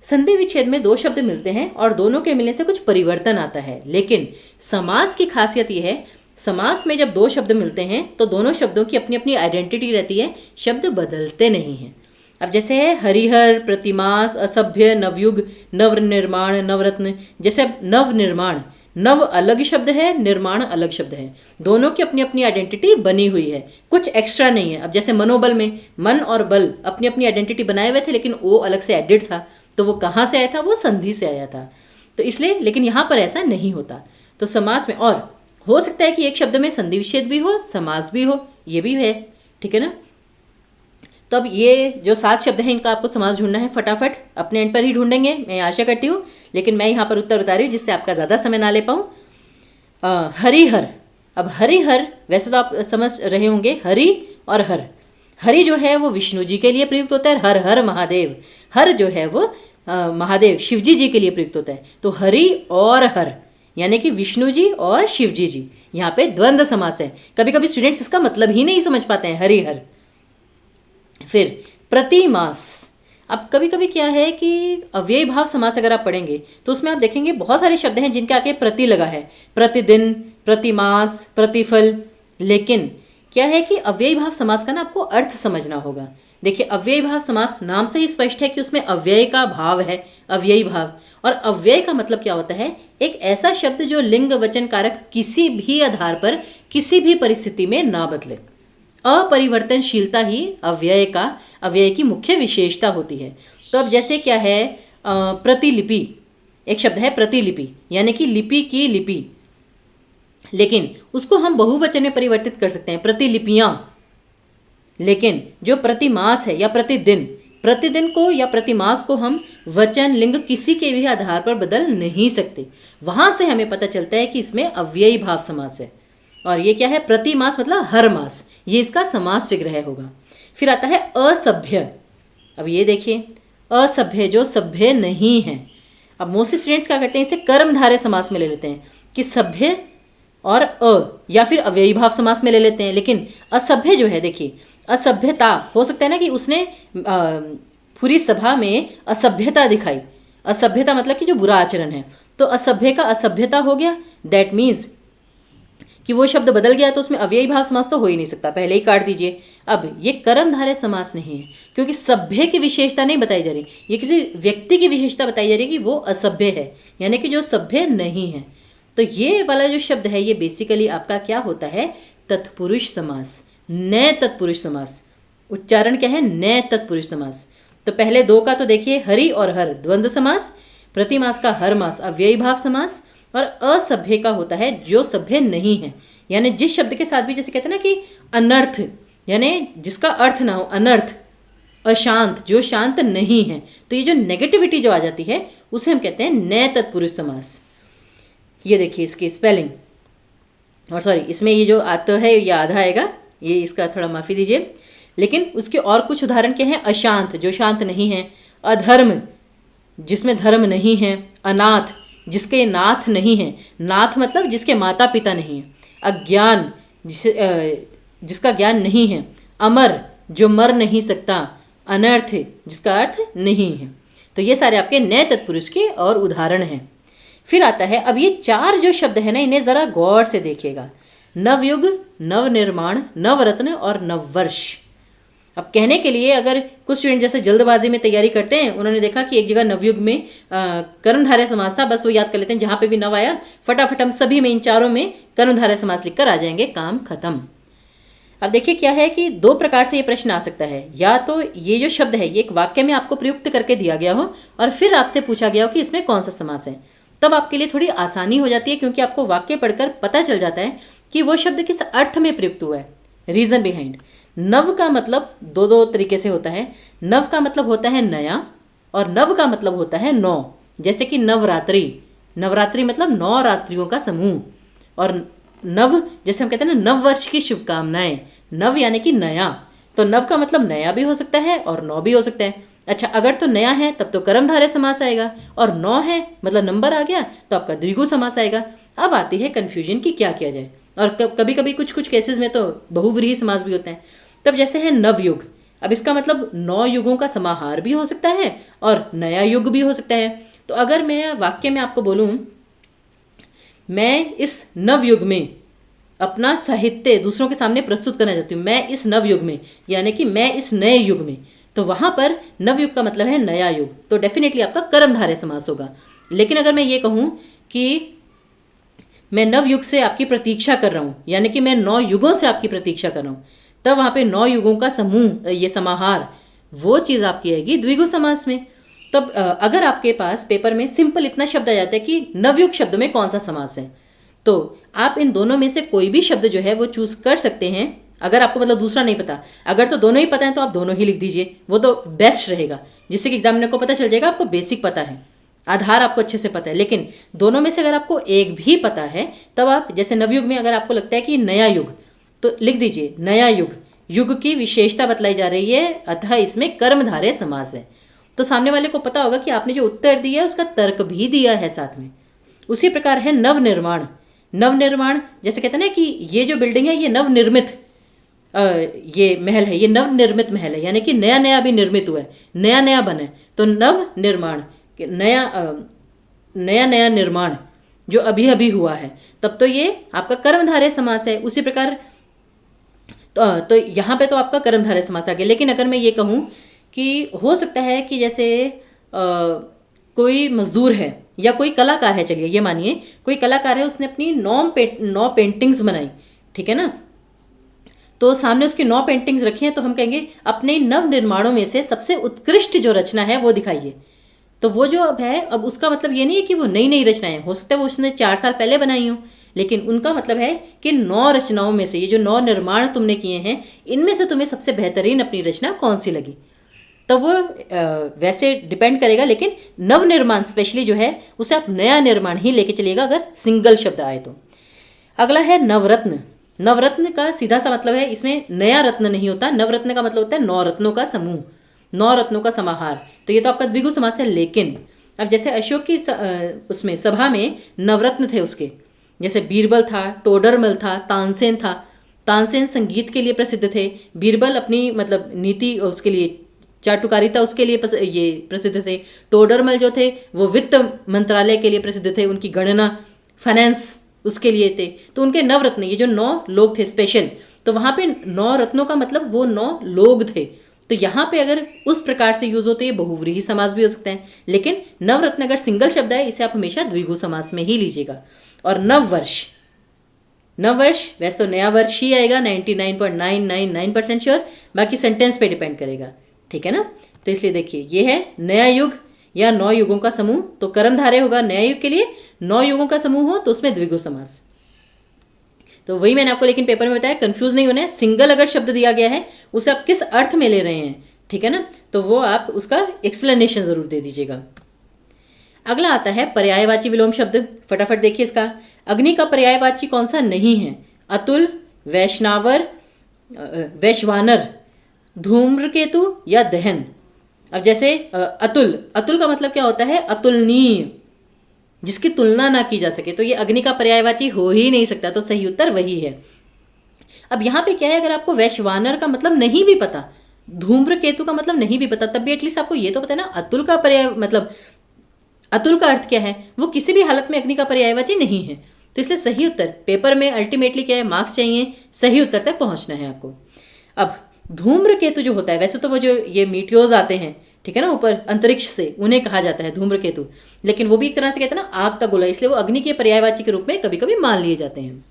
संधि विच्छेद में 2 शब्द मिलते हैं और दोनों के मिलने से कुछ परिवर्तन आता है, लेकिन समास की खासियत ये है, समास में जब 2 शब्द मिलते हैं तो दोनों शब्दों की अपनी अपनी आइडेंटिटी रहती है, शब्द बदलते नहीं हैं। अब जैसे है हरिहर, प्रतिमास, असभ्य, नवयुग, नवनिर्माण, नवरत्न, जैसे नवनिर्माण, नव अलग शब्द है, निर्माण अलग शब्द है, दोनों की अपनी अपनी आइडेंटिटी बनी हुई है, कुछ एक्स्ट्रा नहीं है। अब जैसे मनोबल में मन और बल अपनी अपनी आइडेंटिटी बनाए हुए थे, लेकिन ओ अलग से एडिड था, तो वो कहाँ से आया था, वो संधि से आया था, तो इसलिए, लेकिन यहाँ पर ऐसा नहीं होता। तो समास में और हो सकता है कि एक शब्द में संधि विच्छेद भी हो, समास भी हो, ये भी है, ठीक है ना। तो अब ये जो 7 शब्द हैं इनका आपको समास ढूंढना है, फटाफट अपने एंड पर ही ढूंढेंगे, मैं आशा करती हूँ, लेकिन मैं यहाँ पर उत्तर बता रही हूँ जिससे आपका ज़्यादा समय ना ले पाऊँ। हरिहर, अब हरिहर वैसे तो आप समझ रहे होंगे, हरि और हर, हरि जो है वो विष्णु जी के लिए प्रयुक्त होता है, हर हर महादेव, हर जो है वो महादेव शिवजी जी के लिए प्रयुक्त होता है, तो हरि और हर यानी कि विष्णु जी और शिवजी जी, यहाँ पे द्वंद्व समास है। कभी कभी स्टूडेंट्स इसका मतलब ही नहीं समझ पाते हैं, हरिहर। फिर प्रतिमास, अब कभी कभी क्या है कि अव्ययी भाव समास अगर आप पढ़ेंगे तो उसमें आप देखेंगे बहुत सारे शब्द हैं जिनके आगे प्रति लगा है, प्रतिदिन, प्रतिमास, प्रतिफल, लेकिन क्या है कि अव्ययी भाव समास का ना आपको अर्थ समझना होगा। देखिए अव्ययी भाव समास नाम से ही स्पष्ट है कि उसमें अव्यय का भाव है, अव्ययी भाव, और अव्यय का मतलब क्या होता है, एक ऐसा शब्द जो लिंग वचन कारक किसी भी आधार पर किसी भी परिस्थिति में ना बदले, अपरिवर्तनशीलता ही अव्यय की मुख्य विशेषता होती है। तो अब जैसे क्या है, प्रतिलिपि, एक शब्द है प्रतिलिपि यानी कि लिपि की लिपि, लेकिन उसको हम बहुवचन में परिवर्तित कर सकते हैं, प्रतिलिपियाँ, लेकिन जो प्रतिमास है या प्रतिदिन, प्रतिदिन को या प्रतिमास को हम वचन लिंग किसी के भी आधार पर बदल नहीं सकते। वहाँ से हमें पता चलता है कि इसमें अव्ययी भाव समास है। और ये क्या है, प्रतिमास मतलब हर मास, ये इसका समास विग्रह होगा। फिर आता है असभ्य। अब ये देखिए असभ्य, जो सभ्य नहीं है। अब मोस्ट स्टूडेंट्स क्या करते हैं, इसे कर्मधारय समास में ले लेते हैं कि सभ्य और या फिर अव्ययी भाव समास में ले लेते हैं, लेकिन असभ्य जो है, देखिए असभ्यता हो सकता है ना कि उसने पूरी सभा में असभ्यता दिखाई, असभ्यता मतलब कि जो बुरा आचरण है, तो असभ्य का असभ्यता हो गया, दैट मीन्स कि वो शब्द बदल गया, तो उसमें अव्ययी भाव समास तो हो ही नहीं सकता, पहले ही काट दीजिए। अब ये कर्मधारय समास नहीं है क्योंकि सभ्य की विशेषता नहीं बताई जा रही, ये किसी व्यक्ति की विशेषता बताई जा रही है कि वो असभ्य है यानी कि जो सभ्य नहीं है। तो ये वाला जो शब्द है ये बेसिकली आपका क्या होता है, तत्पुरुष समास, न तत्पुरुष समास। उच्चारण क्या है, न तत्पुरुष समास। तो पहले 2 का तो देखिए, हरि और हर द्वंद्व समास, प्रतिमास का हर मास अव्ययी भाव समास, और असभ्य का होता है जो सभ्य नहीं है। यानी जिस शब्द के साथ भी जैसे कहते हैं ना कि अनर्थ, यानी जिसका अर्थ ना हो, अनर्थ, अशांत, जो शांत नहीं है, तो ये जो नेगेटिविटी जो आ जाती है उसे हम कहते हैं नए तत्पुरुष समास। ये देखिए इसकी स्पेलिंग, और सॉरी इसमें ये जो आता है ये आधा आएगा, ये इसका थोड़ा माफ़ी दीजिए। लेकिन उसके और कुछ उदाहरण क्या हैं? अशांत, जो शांत नहीं है, अधर्म, जिसमें धर्म नहीं है, अनाथ, जिसके नाथ नहीं है, नाथ मतलब जिसके माता पिता नहीं है, अज्ञान, जिसका ज्ञान नहीं है, अमर, जो मर नहीं सकता, अनर्थ, जिसका अर्थ नहीं है। तो ये सारे आपके नए तत्पुरुष के और उदाहरण हैं। फिर आता है, अब ये 4 जो शब्द है ना, इन्हें ज़रा गौर से देखिएगा। नवयुग, नवनिर्माण, नवरत्न और नववर्ष। अब कहने के लिए अगर कुछ स्टूडेंट जैसे जल्दबाजी में तैयारी करते हैं, उन्होंने देखा कि एक जगह नवयुग में कर्मधारय समास था, बस वो याद कर लेते हैं, जहाँ पे भी नव आया फटाफट हम सभी में इन चारों में कर्मधारय समास लिखकर आ जाएंगे, काम खत्म। अब देखिए क्या है कि 2 प्रकार से ये प्रश्न आ सकता है। या तो ये जो शब्द है ये एक वाक्य में आपको प्रयुक्त करके दिया गया हो और फिर आपसे पूछा गया हो कि इसमें कौन सा समास है, तब आपके लिए थोड़ी आसानी हो जाती है, क्योंकि आपको वाक्य पढ़कर पता चल जाता है कि वो शब्द किस अर्थ में प्रयुक्त हुआ है, रीजन बिहाइंड। नव का मतलब 2 तरीके से होता है। नव का मतलब होता है नया, और नव का मतलब होता है 9। जैसे कि नवरात्रि, नवरात्रि मतलब 9 रात्रियों का समूह। और नव, जैसे हम कहते हैं ना नव वर्ष की शुभकामनाएं, नव यानी कि नया, तो नव का मतलब नया भी हो सकता है और 9 भी हो सकता है। अच्छा, अगर तो नया है तब तो कर्मधारय समास आएगा, और 9 है मतलब नंबर आ गया तो आपका द्विगु समास आएगा। अब आती है कन्फ्यूजन कि क्या किया जाए, और कभी कभी कुछ केसेस में तो बहुव्रीहि समास भी होते हैं। तब जैसे है नवयुग, अब इसका मतलब 9 युगों का समाहार भी हो सकता है और नया युग भी हो सकता है। तो अगर मैं वाक्य में आपको बोलूँ, मैं इस नवयुग में अपना साहित्य दूसरों के सामने प्रस्तुत करना चाहती हूँ, मैं इस नवयुग में, यानी कि मैं इस नए युग में, तो वहाँ पर नवयुग का मतलब है नया युग, तो डेफिनेटली आपका कर्मधारय समास होगा। लेकिन अगर मैं ये कहूँ कि मैं नवयुग से आपकी प्रतीक्षा कर रहा हूँ, यानी कि मैं 9 युगों से आपकी प्रतीक्षा कर रहा हूँ, तब वहाँ पे 9 युगों का समूह, ये समाहार, वो चीज़ आपकी आएगी द्विगु समास में। तब अगर आपके पास पेपर में सिंपल इतना शब्द आ जाता है कि नवयुग शब्द में कौन सा समास है, तो आप इन दोनों में से कोई भी शब्द जो है वो चूज़ कर सकते हैं। अगर आपको मतलब दूसरा नहीं पता, अगर तो दोनों ही पता है तो आप दोनों ही लिख दीजिए, वो तो बेस्ट रहेगा, जिससे कि एग्जामिनर को पता चल जाएगा आपको बेसिक पता है, आधार आपको अच्छे से पता है। लेकिन दोनों में से अगर आपको एक भी पता है, तब आप जैसे नवयुग में अगर आपको लगता है कि नया युग, तो लिख दीजिए नया युग, युग की विशेषता बतलाई जा रही है, अतः इसमें कर्मधारय समास है। तो सामने वाले को पता होगा कि आपने जो उत्तर दिया है उसका तर्क भी दिया है साथ में। उसी प्रकार है नवनिर्माण। नवनिर्माण जैसे कहते हैं ना कि ये जो बिल्डिंग है ये नवनिर्मित, ये महल है, ये नवनिर्मित महल है, यानी कि नया नया अभी निर्मित हुआ है, नया नया बना है, तो नवनिर्माण, नया नया निर्माण जो अभी अभी हुआ है, तब तो ये आपका कर्मधारय समास है। उसी प्रकार तो यहाँ पे तो आपका कर्मधारय समास आ गया। लेकिन अगर मैं ये कहूँ कि हो सकता है कि जैसे कोई मजदूर है या कोई कलाकार है, चलिए ये मानिए कोई कलाकार है, उसने अपनी 9 पेंटिंग्स बनाई, ठीक है ना, तो सामने उसकी 9 पेंटिंग्स रखी हैं, तो हम कहेंगे अपने नव निर्माणों में से सबसे उत्कृष्ट जो रचना है वो दिखाइए। तो वो जो अब है, अब उसका मतलब ये नहीं है कि वो नई नई रचनाएं, हो सकता है वो उसने 4 साल पहले बनाई हो, लेकिन उनका मतलब है कि 9 रचनाओं में से ये जो 9 निर्माण तुमने किए हैं, इनमें से तुम्हें सबसे बेहतरीन अपनी रचना कौन सी लगी। तो वो वैसे डिपेंड करेगा, लेकिन नवनिर्माण स्पेशली जो है उसे आप नया निर्माण ही लेके चलिएगा अगर सिंगल शब्द आए तो। अगला है नवरत्न। नवरत्न का सीधा सा मतलब है, इसमें नया रत्न नहीं होता, नवरत्न का मतलब होता है 9 रत्नों का समूह, 9 रत्नों का समाहार, तो ये तो आपका द्विगु समास है। लेकिन अब जैसे अशोक की उसमें सभा में नवरत्न थे उसके, जैसे बीरबल था, टोडरमल था, तानसेन था। तानसेन संगीत के लिए प्रसिद्ध थे, बीरबल अपनी मतलब नीति उसके लिए, चाटुकारिता उसके लिए ये प्रसिद्ध थे, टोडरमल जो थे वो वित्त मंत्रालय के लिए प्रसिद्ध थे, उनकी गणना फाइनेंस उसके लिए थे। तो उनके नवरत्न, ये जो 9 लोग थे स्पेशल, तो वहाँ पे 9 रत्नों का मतलब वो 9 लोग थे। तो यहाँ पे अगर उस प्रकार से यूज होते हैं बहुव्रीहि समास भी हो सकते हैं, लेकिन नवरत्न अगर सिंगल शब्द है इसे आप हमेशा द्विगु समास में ही लीजिएगा। और नववर्ष, नववर्ष वैसे तो नया वर्ष ही आएगा, 99.999% श्योर, बाकी सेंटेंस पे डिपेंड करेगा, ठीक है ना। तो इसलिए देखिए ये है नया युग, या 9 युगों का समूह, तो कर्मधारय होगा नए युग के लिए। 9 युगों का समूह हो तो उसमें द्विगु समास। तो वही मैंने आपको लेकिन पेपर में बताया, कंफ्यूज नहीं होना है। सिंगल अगर शब्द दिया गया है उसे आप किस अर्थ में ले रहे हैं, ठीक है ना, तो वो आप उसका एक्सप्लेनेशन जरूर दे दीजिएगा। अगला आता है पर्यायवाची विलोम शब्द। फटाफट देखिए इसका। अग्नि का पर्यायवाची कौन सा नहीं है? अतुल, वैष्णवर, वैश्वानर, धूम्रकेतु या दहन। अब जैसे अतुल, अतुल का मतलब क्या होता है? अतुलनीय, जिसकी तुलना ना की जा सके, तो ये अग्नि का पर्यायवाची हो ही नहीं सकता, तो सही उत्तर वही है। अब यहाँ पे क्या है, अगर आपको वैश्वानर का मतलब नहीं भी पता, धूम्रकेतु का मतलब नहीं भी पता, तब भी एटलीस्ट आपको ये तो पता है ना अतुल का पर्याय मतलब अतुल का अर्थ क्या है, वो किसी भी हालत में अग्नि का पर्यायवाची नहीं है। तो इसलिए सही उत्तर पेपर में अल्टीमेटली क्या है, मार्क्स चाहिए, सही उत्तर तक पहुंचना है आपको। अब धूम्रकेतु जो होता है, वैसे तो वो जो ये मीटियोर्स आते हैं, ठीक है ना, ऊपर अंतरिक्ष से, उन्हें कहा जाता है धूम्रकेतु, लेकिन वो भी एक तरह से कहते हैं ना आग का गोला, इसलिए वो अग्नि के पर्यायवाची के रूप में कभी कभी मान लिए जाते हैं।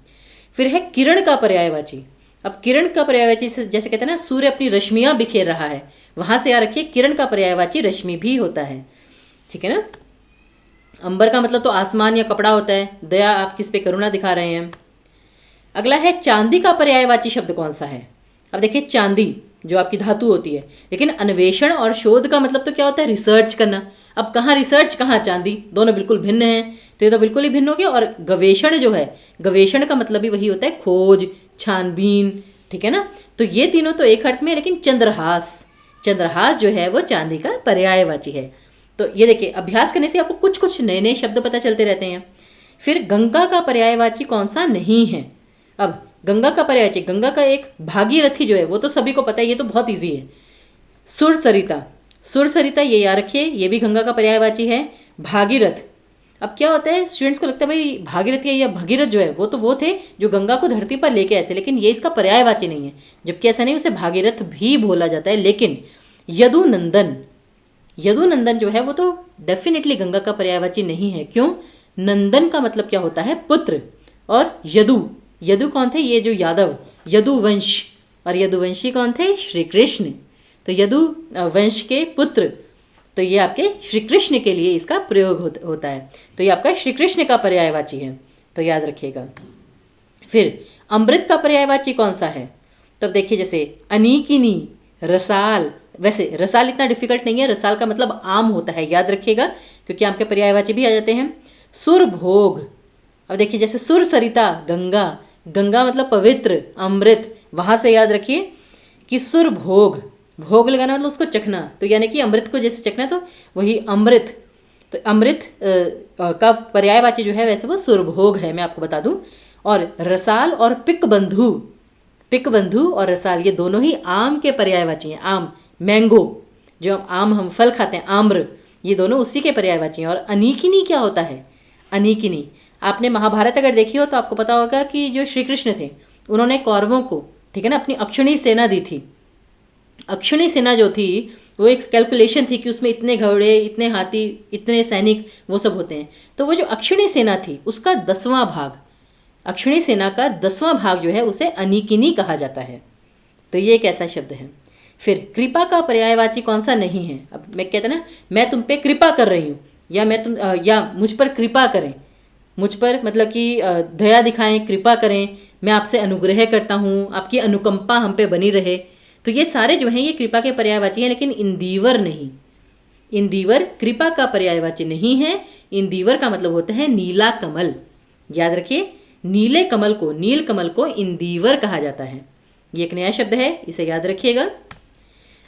फिर है किरण का पर्यायवाची। अब किरण का पर्यायवाची जैसे कहते हैं ना सूर्य अपनी रश्मियां बिखेर रहा है, वहां से याद रखिए किरण का पर्यायवाची रश्मि भी होता है, ठीक है ना। अंबर का मतलब तो आसमान या कपड़ा होता है। दया, आप किस पे करुणा दिखा रहे हैं। अगला है चांदी का पर्यायवाची शब्द कौन सा है। अब देखिए चांदी जो आपकी धातु होती है, लेकिन अन्वेषण और शोध का मतलब तो क्या होता है, रिसर्च करना। अब कहाँ रिसर्च, कहाँ चांदी, दोनों बिल्कुल भिन्न हैं, तो ये तो बिल्कुल ही भिन्न हो गया। और गवेषण जो है, गवेषण का मतलब भी वही होता है, खोज, छानबीन, ठीक है ना। तो ये तीनों तो एक अर्थ में, लेकिन चंद्रहास, चंद्रहास जो है वो चांदी का पर्यायवाची है। तो ये देखिए अभ्यास करने से आपको कुछ कुछ नए नए शब्द पता चलते रहते हैं। फिर गंगा का पर्यायवाची कौन सा नहीं है। अब गंगा का पर्यायवाची, गंगा का एक भागीरथी जो है वो तो सभी को पता है, ये तो बहुत ईजी है। सुरसरिता, सुरसरिता ये याद रखिए, ये भी गंगा का पर्यायवाची है। भागीरथ, अब क्या होता है, स्टूडेंट्स को लगता है भाई भागीरथ या भगीरथ जो है वो तो वो थे जो गंगा को धरती पर लेके आए थे, लेकिन ये इसका पर्यायवाची नहीं है, जबकि ऐसा नहीं, उसे भागीरथ भी बोला जाता है। लेकिन यदुनंदन, यदुनंदन जो है वो तो डेफिनेटली गंगा का पर्यायवाची नहीं है। क्यों? नंदन का मतलब क्या होता है, पुत्र। और यदु, यदु कौन थे, ये जो यादव, यदुवंश, और यदुवंशी कौन थे, श्री कृष्ण। तो यदु वंश के पुत्र, तो ये आपके श्री कृष्ण के लिए इसका प्रयोग होता है। तो ये आपका श्री कृष्ण का पर्यायवाची है, तो याद रखिएगा। फिर अमृत का पर्यायवाची कौन सा है। तो अब देखिए जैसे अनीकिनी, रसाल, वैसे रसाल इतना डिफिकल्ट नहीं है, रसाल का मतलब आम होता है, याद रखिएगा, क्योंकि आम के पर्यायवाची भी आ जाते हैं। सुरभोग, अब देखिए जैसे सुर सरिता, गंगा, गंगा मतलब पवित्र, अमृत, वहाँ से याद रखिए कि सुरभोग, भोग लगाना मतलब उसको चखना, तो यानी कि अमृत को जैसे चखना, तो वही अमृत। तो अमृत का पर्यायवाची जो है वैसे वो सुरभोग है, मैं आपको बता दूं। और रसाल और पिक बंधु, पिक बंधु और रसाल ये दोनों ही आम के पर्यायवाची हैं। आम, मैंगो, जो आम हम फल खाते हैं, आम्र, ये दोनों उसी के पर्यायवाची हैं। और अनीकिनी क्या होता है, अनीकिनी, आपने महाभारत अगर देखी हो तो आपको पता होगा कि जो श्री कृष्ण थे उन्होंने कौरवों को, ठीक है ना, अपनी अक्षुणी सेना दी थी। अक्षुणी सेना जो थी वो एक कैलकुलेशन थी कि उसमें इतने घोड़े, इतने हाथी, इतने सैनिक, वो सब होते हैं। तो वो जो अक्षुणी सेना थी उसका 10वां भाग, अक्षुणी सेना का 10वां भाग जो है उसे अनीकिनी कहा जाता है। तो ये एक ऐसा शब्द है। फिर कृपा का पर्यायवाची कौन सा नहीं है। अब मैं कहता ना, मैं तुम पे कृपा कर रही हूँ, या मैं तुम या मुझ पर कृपा करें, मुझ पर मतलब कि दया दिखाएं, कृपा करें, मैं आपसे अनुग्रह करता हूँ, आपकी अनुकंपा हम पे बनी रहे। तो ये सारे जो हैं ये कृपा के पर्यायवाची हैं, लेकिन इंदीवर नहीं। इंदीवर कृपा का पर्यायवाची नहीं है। इंदीवर का मतलब होता है नीला कमल, याद रखिए, नीले कमल को, नील कमल को इंदीवर कहा जाता है। ये एक नया शब्द है, इसे याद रखिएगा।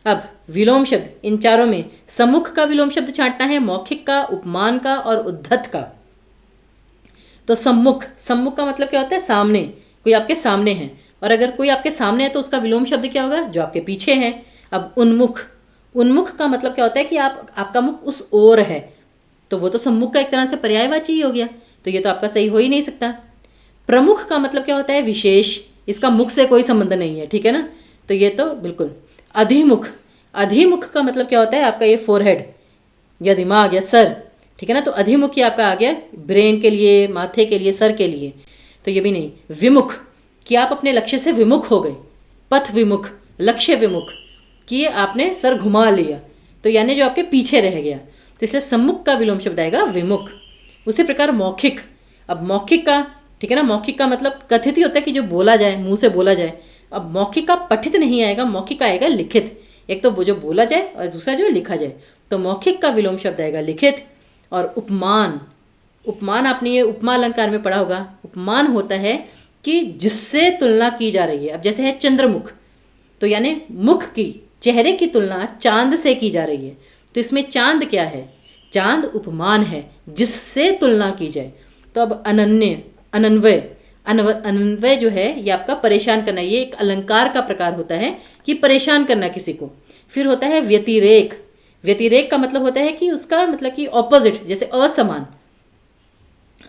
अब विलोम शब्द, इन चारों में सम्मुख का विलोम शब्द छांटना है, मौखिक का, उपमान का और उद्धत का। तो सम्मुख, सम्मुख का मतलब क्या होता है, सामने, कोई आपके सामने है, और अगर कोई आपके सामने है तो उसका विलोम शब्द क्या होगा, जो आपके पीछे है। अब उन्मुख, उन्मुख का मतलब क्या होता है कि आपका मुख उस ओर है, तो वो तो सम्मुख का एक तरह से पर्यायवाची ही हो गया, तो ये तो आपका सही हो ही नहीं सकता। प्रमुख का मतलब क्या होता है, विशेष, इसका मुख से कोई संबंध नहीं है, ठीक है ना, तो ये तो बिल्कुल। अधिमुख, अधिमुख का मतलब क्या होता है, आपका ये फोरहेड या दिमाग या सर, ठीक है ना, तो अधिमुख ये आपका आ गया ब्रेन के लिए, माथे के लिए, सर के लिए, तो ये भी नहीं। विमुख, कि आप अपने लक्ष्य से विमुख हो गए, पथ विमुख, लक्ष्य विमुख, कि आपने सर घुमा लिया, तो यानी जो आपके पीछे रह गया, तो इसलिए सम्मुख का विलोम शब्द आएगा विमुख। उसी प्रकार मौखिक, अब मौखिक का, ठीक है ना, मौखिक का मतलब कथित ही होता है कि जो बोला जाए, मुंह से बोला जाए। अब मौखिक का पठित नहीं आएगा, मौखिक का आएगा लिखित। एक तो वो जो बोला जाए और दूसरा जो लिखा जाए, तो मौखिक का विलोम शब्द आएगा लिखित। और उपमान, उपमान आपने ये उपमा अलंकार में पढ़ा होगा। उपमान होता है कि जिससे तुलना की जा रही है। अब जैसे है चंद्रमुख, तो यानी मुख की, चेहरे की तुलना चांद से की जा रही है। तो इसमें चांद क्या है? चांद उपमान है जिससे तुलना की जाए। तो अब अनन्य, अनन्वय, अनन्वय जो है ये आपका परेशान करना, ये एक अलंकार का प्रकार होता है कि परेशान करना किसी को। फिर होता है व्यतिरेक, व्यतिरेक का मतलब होता है कि उसका मतलब कि ऑपोजिट, जैसे असमान,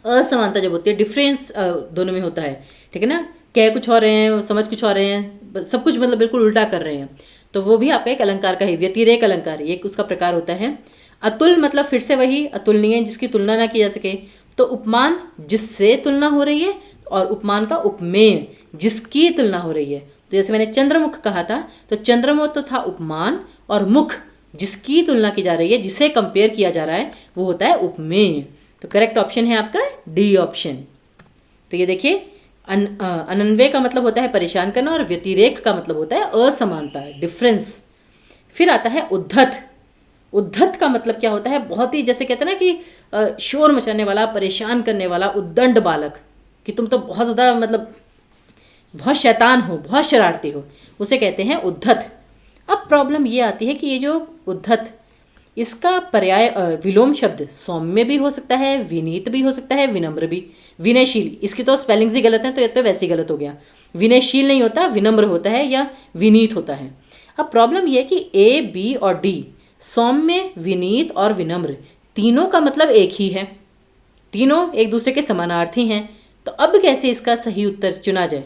असमानता जब होती है, डिफरेंस दोनों में होता है, ठीक है ना, कह कुछ और रहे हैं, समझ कुछ और रहे हैं, सब कुछ मतलब बिल्कुल उल्टा कर रहे हैं, तो वो भी आपका एक अलंकार का ही व्यतिरेक अलंकार, ये उसका प्रकार होता है। अतुल मतलब फिर से वही अतुलनीय, जिसकी तुलना ना की जा सके। तो उपमान जिससे तुलना हो रही है, और उपमान का उपमेय जिसकी तुलना हो रही है। तो जैसे मैंने चंद्रमुख कहा था, तो चंद्रमुख तो था उपमान, और मुख जिसकी तुलना की जा रही है, जिसे कंपेयर किया जा रहा है, वो होता है उपमेय। तो करेक्ट ऑप्शन है आपका डी ऑप्शन। तो ये देखिए, अनन्वय का मतलब होता है परेशान करना, और व्यतिरेक का मतलब होता है असमानता, डिफरेंस। फिर आता है उद्धत। उद्धत का मतलब क्या होता है? बहुत ही, जैसे कहते हैं ना कि शोर मचाने वाला, परेशान करने वाला, उद्दंड बालक, कि तुम तो बहुत ज़्यादा मतलब बहुत शैतान हो, बहुत शरारती हो, उसे कहते हैं उद्धत। अब प्रॉब्लम ये आती है कि ये जो उद्धत, इसका पर्याय विलोम शब्द सौम्य भी हो सकता है, विनीत भी हो सकता है, विनम्र भी। विनयशील, इसकी तो स्पेलिंग्स ही गलत हैं, तो ये तो वैसे ही गलत हो गया। विनयशील नहीं होता, विनम्र होता है या विनीत होता है। अब प्रॉब्लम ये है कि ए, बी और डी, सौम्य, विनीत और विनम्र, तीनों का मतलब एक ही है, तीनों एक दूसरे के समानार्थी हैं। तो अब कैसे इसका सही उत्तर चुना जाए?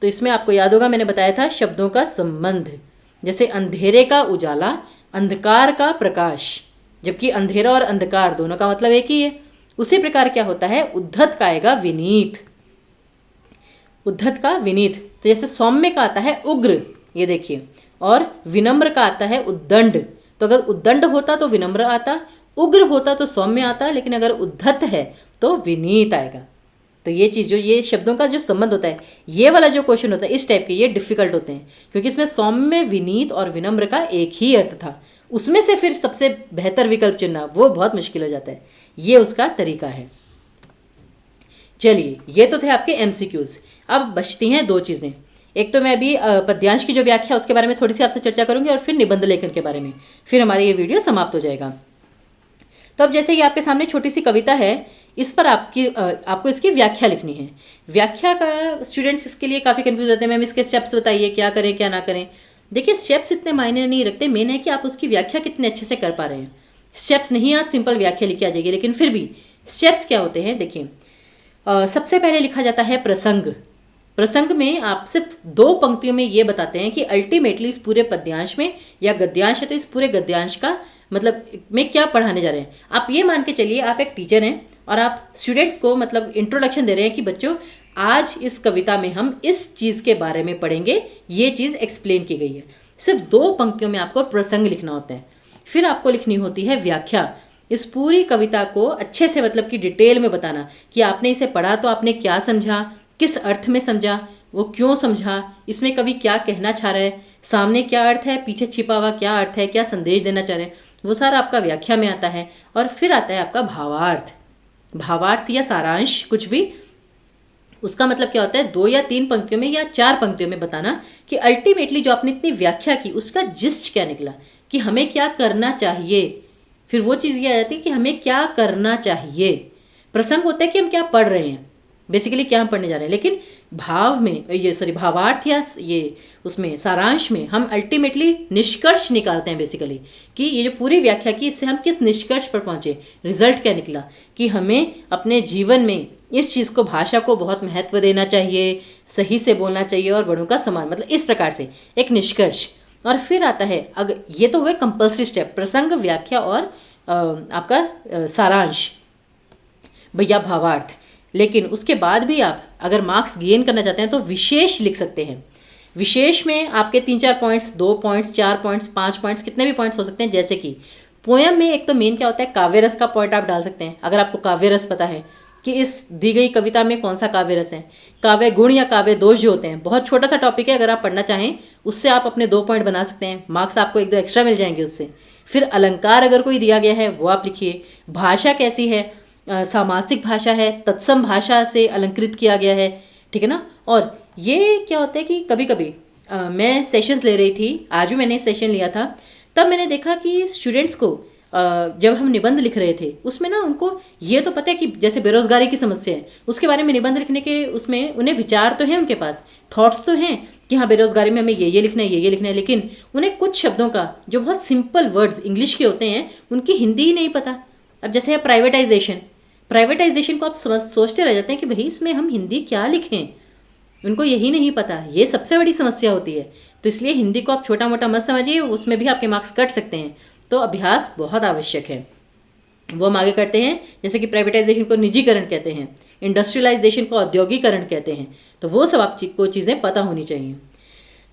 तो इसमें आपको याद होगा, मैंने बताया था शब्दों का संबंध। जैसे अंधेरे का उजाला, अंधकार का प्रकाश, जबकि अंधेरा और अंधकार दोनों का मतलब एक ही है। उसी प्रकार क्या होता है, उद्धत का आएगा विनीत, उद्धत का विनीत। तो जैसे सौम्य का आता है उग्र, ये देखिए, और विनम्र का आता है उद्दंड। तो अगर उद्दंड होता तो विनम्र आता, उग्र होता तो सौम्य आता, लेकिन अगर उद्धत है तो विनीत आएगा। तो ये चीज़, जो ये शब्दों का जो संबंध होता है, ये वाला जो क्वेश्चन होता है, इस टाइप के ये डिफिकल्ट होते हैं, क्योंकि इसमें सौम्य, विनीत और विनम्र का एक ही अर्थ था। उसमें से फिर सबसे बेहतर विकल्प चुनना वो बहुत मुश्किल हो जाता है। ये उसका तरीका है। चलिए, ये तो थे आपके एमसीक्यूज। अब बचती हैं दो चीज़ें। एक तो मैं अभी पद्यांश की जो व्याख्या उसके बारे में थोड़ी सी आपसे चर्चा करूंगी, और फिर निबंध लेखन के बारे में, फिर हमारा ये वीडियो समाप्त हो जाएगा। तो अब जैसे ये आपके सामने छोटी सी कविता है, इस पर आपको इसकी व्याख्या लिखनी है। व्याख्या का स्टूडेंट्स इसके लिए काफ़ी कंफ्यूज रहते हैं, मैम इसके स्टेप्स बताइए, क्या करें क्या ना करें। देखिए, स्टेप्स इतने मायने नहीं रखते, मेन है कि आप उसकी व्याख्या कितने अच्छे से कर पा रहे हैं। स्टेप्स नहीं, आज सिंपल व्याख्या लिखी आ जाएगी, लेकिन फिर भी स्टेप्स क्या होते हैं देखिए। सबसे पहले लिखा जाता है प्रसंग। प्रसंग में आप सिर्फ 2 पंक्तियों में ये बताते हैं कि अल्टीमेटली इस पूरे पद्यांश में या गद्यांश है तो इस पूरे गद्यांश का मतलब में क्या पढ़ाने जा रहे हैं। आप ये मान के चलिए, आप एक टीचर हैं और आप स्टूडेंट्स को मतलब इंट्रोडक्शन दे रहे हैं कि बच्चों, आज इस कविता में हम इस चीज़ के बारे में पढ़ेंगे, ये चीज़ एक्सप्लेन की गई है। सिर्फ 2 पंक्तियों में आपको प्रसंग लिखना होता है। फिर आपको लिखनी होती है व्याख्या। इस पूरी कविता को अच्छे से मतलब कि डिटेल में बताना कि आपने इसे पढ़ा तो आपने क्या समझा, किस अर्थ में समझा, वो क्यों समझा, इसमें कवि क्या कहना चाह रहा है, सामने क्या अर्थ है, पीछे छिपा हुआ क्या अर्थ है, क्या संदेश देना चाह रहे हैं, वो सारा आपका व्याख्या में आता है। और फिर आता है आपका भावार्थ। भावार्थ या सारांश, कुछ भी, उसका मतलब क्या होता है, 2 या 3 पंक्तियों में या 4 पंक्तियों में बताना कि अल्टीमेटली जो आपने इतनी व्याख्या की उसका जिस्ट क्या निकला, कि हमें क्या करना चाहिए। फिर वो चीज़ ये आ जाती है कि हमें क्या करना चाहिए। प्रसंग होता है कि हम क्या पढ़ रहे हैं, बेसिकली क्या हम पढ़ने जा रहे हैं, लेकिन भाव में भावार्थ या ये उसमें सारांश में हम अल्टीमेटली निष्कर्ष निकालते हैं बेसिकली, कि ये जो पूरी व्याख्या की इससे हम किस निष्कर्ष पर पहुँचे, रिजल्ट क्या निकला, कि हमें अपने जीवन में इस चीज़ को, भाषा को बहुत महत्व देना चाहिए, सही से बोलना चाहिए और बड़ों का सम्मान, मतलब इस प्रकार से एक निष्कर्ष। और फिर आता है, अगर ये तो हुए कंपल्सरी स्टेप, प्रसंग, व्याख्या और आपका सारांश भैया भावार्थ। लेकिन उसके बाद भी आप अगर मार्क्स गेन करना चाहते हैं तो विशेष लिख सकते हैं। विशेष में आपके 3-4 पॉइंट्स, 2 पॉइंट्स, 4 पॉइंट्स, 5 पॉइंट्स, कितने भी पॉइंट्स हो सकते हैं, जैसे कि पोयम में एक तो मेन क्या होता है, काव्य रस का पॉइंट आप डाल सकते हैं। अगर आपको काव्य रस पता है कि इस दी गई कविता में कौन सा काव्य रस है। काव्य गुण या काव्य दोष जो होते हैं, बहुत छोटा सा टॉपिक है, अगर आप पढ़ना चाहें उससे आप अपने 2 पॉइंट बना सकते हैं, मार्क्स आपको 1-2 एक्स्ट्रा मिल जाएंगे उससे। फिर अलंकार अगर कोई दिया गया है वो आप लिखिए। भाषा कैसी है, सामासिक भाषा है, तत्सम भाषा से अलंकृत किया गया है, ठीक है ना। और ये क्या होता है कि कभी कभी मैं सेशंस ले रही थी, आज भी मैंने सेशन लिया था, तब मैंने देखा कि स्टूडेंट्स को जब हम निबंध लिख रहे थे उसमें ना उनको ये तो पता है कि जैसे बेरोजगारी की समस्या है उसके बारे में निबंध लिखने के उसमें उन्हें विचार तो हैं, उनके पास थॉट्स तो हैं कि हाँ बेरोजगारी में हमें ये लिखना है, ये लिखना है, लेकिन उन्हें कुछ शब्दों का जो बहुत सिंपल वर्ड्स इंग्लिश के होते हैं उनकी हिंदी ही नहीं पता। अब जैसे है प्राइवेटाइजेशन को आप सोचते रह जाते हैं कि भाई इसमें हम हिंदी क्या लिखें, उनको यही नहीं पता। ये सबसे बड़ी समस्या होती है। तो इसलिए हिंदी को आप छोटा मोटा मत समझिए, उसमें भी आपके मार्क्स कट सकते हैं। तो अभ्यास बहुत आवश्यक है। वो हम आगे करते हैं, जैसे कि प्राइवेटाइजेशन को निजीकरण कहते हैं, इंडस्ट्रियलाइजेशन को औद्योगिकरण कहते हैं। तो वो सब आपको चीज़ें पता होनी चाहिए।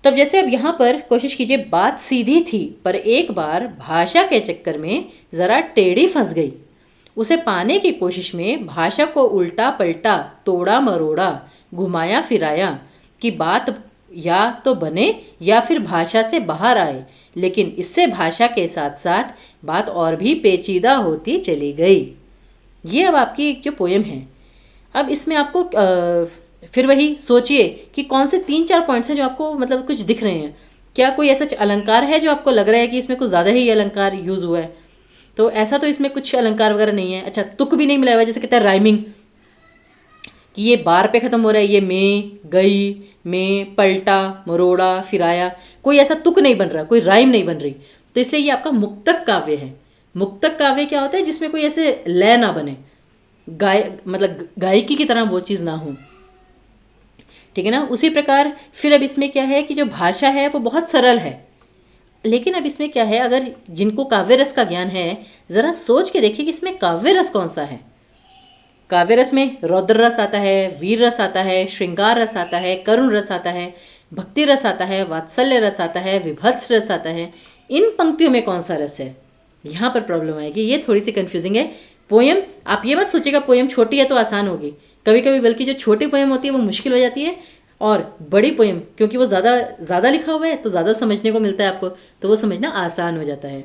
तब जैसे अब यहाँ पर कोशिश कीजिए, बात सीधी थी पर एक बार भाषा के चक्कर में ज़रा टेढ़ी फंस गई। उसे पाने की कोशिश में भाषा को उल्टा पलटा, तोड़ा मरोड़ा, घुमाया फिराया कि बात या तो बने या फिर भाषा से बाहर आए, लेकिन इससे भाषा के साथ साथ बात और भी पेचीदा होती चली गई। ये अब आपकी एक जो पोएम है। अब इसमें आपको फिर वही सोचिए कि कौन से 3-4 पॉइंट्स हैं जो आपको मतलब कुछ दिख रहे हैं। क्या कोई ऐसा अलंकार है जो आपको लग रहा है कि इसमें कुछ ज़्यादा ही अलंकार यूज़ हुआ है? तो ऐसा तो इसमें कुछ अलंकार वगैरह नहीं है। अच्छा, तुक भी नहीं मिला हुआ है, जैसे कहते हैं राइमिंग कि ये बार पे ख़त्म हो रहा है, ये में, गई, में, पलटा, मरोड़ा, फिराया, कोई ऐसा तुक नहीं बन रहा, कोई राइम नहीं बन रही। तो इसलिए ये आपका मुक्तक काव्य है। मुक्तक काव्य क्या होता है? जिसमें कोई ऐसे लय ना बने, मतलब गायकी की तरह वो चीज़ ना हो, ठीक है ना। उसी प्रकार फिर अब इसमें क्या है कि जो भाषा है वो बहुत सरल है, लेकिन अब इसमें क्या है, अगर जिनको काव्य रस का ज्ञान है ज़रा सोच के देखिए कि इसमें काव्य रस कौन सा है। काव्य रस में रौद्र रस आता है, वीर रस आता है, श्रृंगार रस आता है, करुण रस आता है, भक्ति रस आता है, वात्सल्य रस आता है, विभत्स रस आता है। इन पंक्तियों में कौन सा रस है, यहाँ पर प्रॉब्लम आएगी। ये थोड़ी सी कन्फ्यूजिंग है। पोएम आप ये मत सोचिएगा पोएम छोटी है तो आसान होगी, कभी कभी बल्कि जो छोटी पोएम होती है वो मुश्किल हो जाती है, और बड़ी पोएम क्योंकि वो ज़्यादा लिखा हुआ है तो ज़्यादा समझने को मिलता है आपको, तो वो समझना आसान हो जाता है।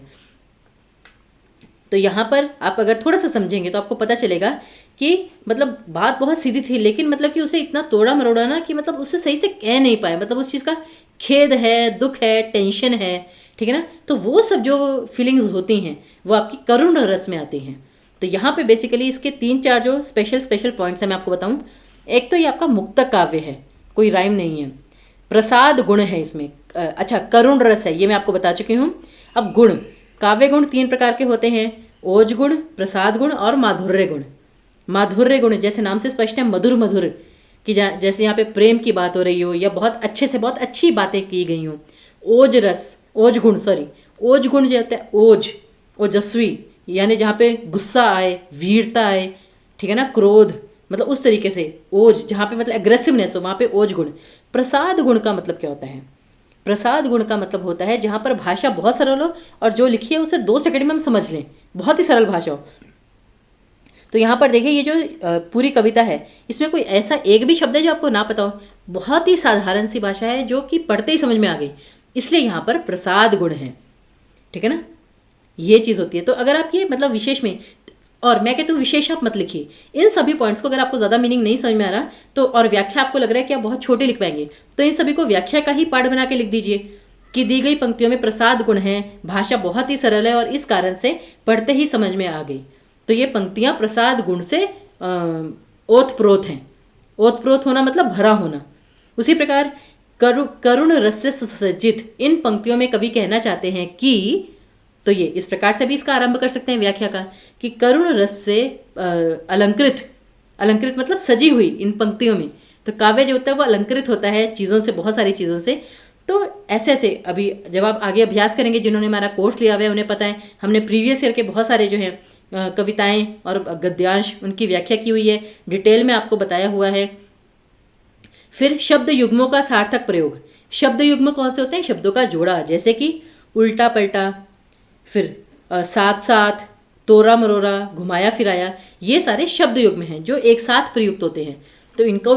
तो यहाँ पर आप अगर थोड़ा सा समझेंगे तो आपको पता चलेगा कि मतलब बात बहुत सीधी थी, लेकिन मतलब कि उसे इतना तोड़ा मरोड़ा ना कि मतलब उससे सही से कह नहीं पाए, मतलब उस चीज़ का खेद है, दुख है, टेंशन है, ठीक है ना। तो वो सब जो फीलिंग्स होती हैं वो आपकी करुण रस में आती हैं। तो यहाँ पे बेसिकली इसके 3-4 जो स्पेशल पॉइंट्स हैं मैं आपको बताऊँ। एक तो ये आपका मुक्तक काव्य है, कोई राइम नहीं है। प्रसाद गुण है इसमें, अच्छा करुण रस है, ये मैं आपको बता चुकी हूँ। अब गुण, काव्य गुण 3 प्रकार के होते हैं, ओज गुण, प्रसाद गुण और माधुर्य गुण। माधुर्य गुण जैसे नाम से स्पष्ट है, मधुर मधुर कि जैसे यहाँ पे प्रेम की बात हो रही हो या बहुत अच्छे से बहुत अच्छी बातें की गई हों। ओज गुण ओज गुण जो होता है, ओजस्वी, यानी जहाँ पे गुस्सा आए, वीरता आए, ठीक है ना, क्रोध, मतलब उस तरीके से ओज, जहाँ पे मतलब एग्रेसिवनेस हो वहाँ पे ओज गुण। प्रसाद गुण का मतलब क्या होता है? प्रसाद गुण का मतलब होता है जहाँ पर भाषा बहुत सरल हो और जो लिखी है उसे 2 सेकंड में हम समझ लें, बहुत ही सरल भाषा हो। तो यहाँ पर देखिए ये जो पूरी कविता है इसमें कोई ऐसा एक भी शब्द है जो आपको ना पता हो, बहुत ही साधारण सी भाषा है जो कि पढ़ते ही समझ में आ गई, इसलिए यहाँ पर प्रसाद गुण है, ठीक है ना। ये चीज़ होती है। तो अगर आप ये मतलब विशेष में, और मैं कहती हूँ विशेष आप मत लिखिए इन सभी पॉइंट्स को, अगर आपको ज़्यादा मीनिंग नहीं समझ में आ रहा तो, और व्याख्या आपको लग रहा है कि आप बहुत छोटे लिख पाएंगे, तो इन सभी को व्याख्या का ही पाठ बना के लिख दीजिए कि दी गई पंक्तियों में प्रसाद गुण है, भाषा बहुत ही सरल है और इस कारण से पढ़ते ही समझ में आ गई। तो ये पंक्तियाँ प्रसाद गुण से ओतप्रोत हैं। ओतप्रोत होना मतलब भरा होना। उसी प्रकार करुण रस से सुसज्जित, इन पंक्तियों में कवि कहना चाहते हैं कि, तो ये इस प्रकार से भी इसका आरंभ कर सकते हैं व्याख्या का कि करुण रस से अलंकृत मतलब सजी हुई इन पंक्तियों में। तो काव्य जो होता है वो अलंकृत होता है चीज़ों से, बहुत सारी चीज़ों से। तो ऐसे ऐसे अभी जब आप आगे अभ्यास करेंगे, जिन्होंने हमारा कोर्स लिया हुआ है उन्हें पता है, हमने प्रीवियस ईयर के बहुत सारे जो हैं कविताएं और गद्यांश उनकी व्याख्या की हुई है, डिटेल में आपको बताया हुआ है। फिर शब्द युग्मों का सार्थक प्रयोग। शब्द युग्म कौन से होते हैं? शब्दों का जोड़ा, जैसे कि उल्टा पलटा, फिर साथ साथ, तोरा मरोरा, घुमाया फिराया, ये सारे शब्द युग्म में हैं जो एक साथ प्रयुक्त होते हैं। तो इनका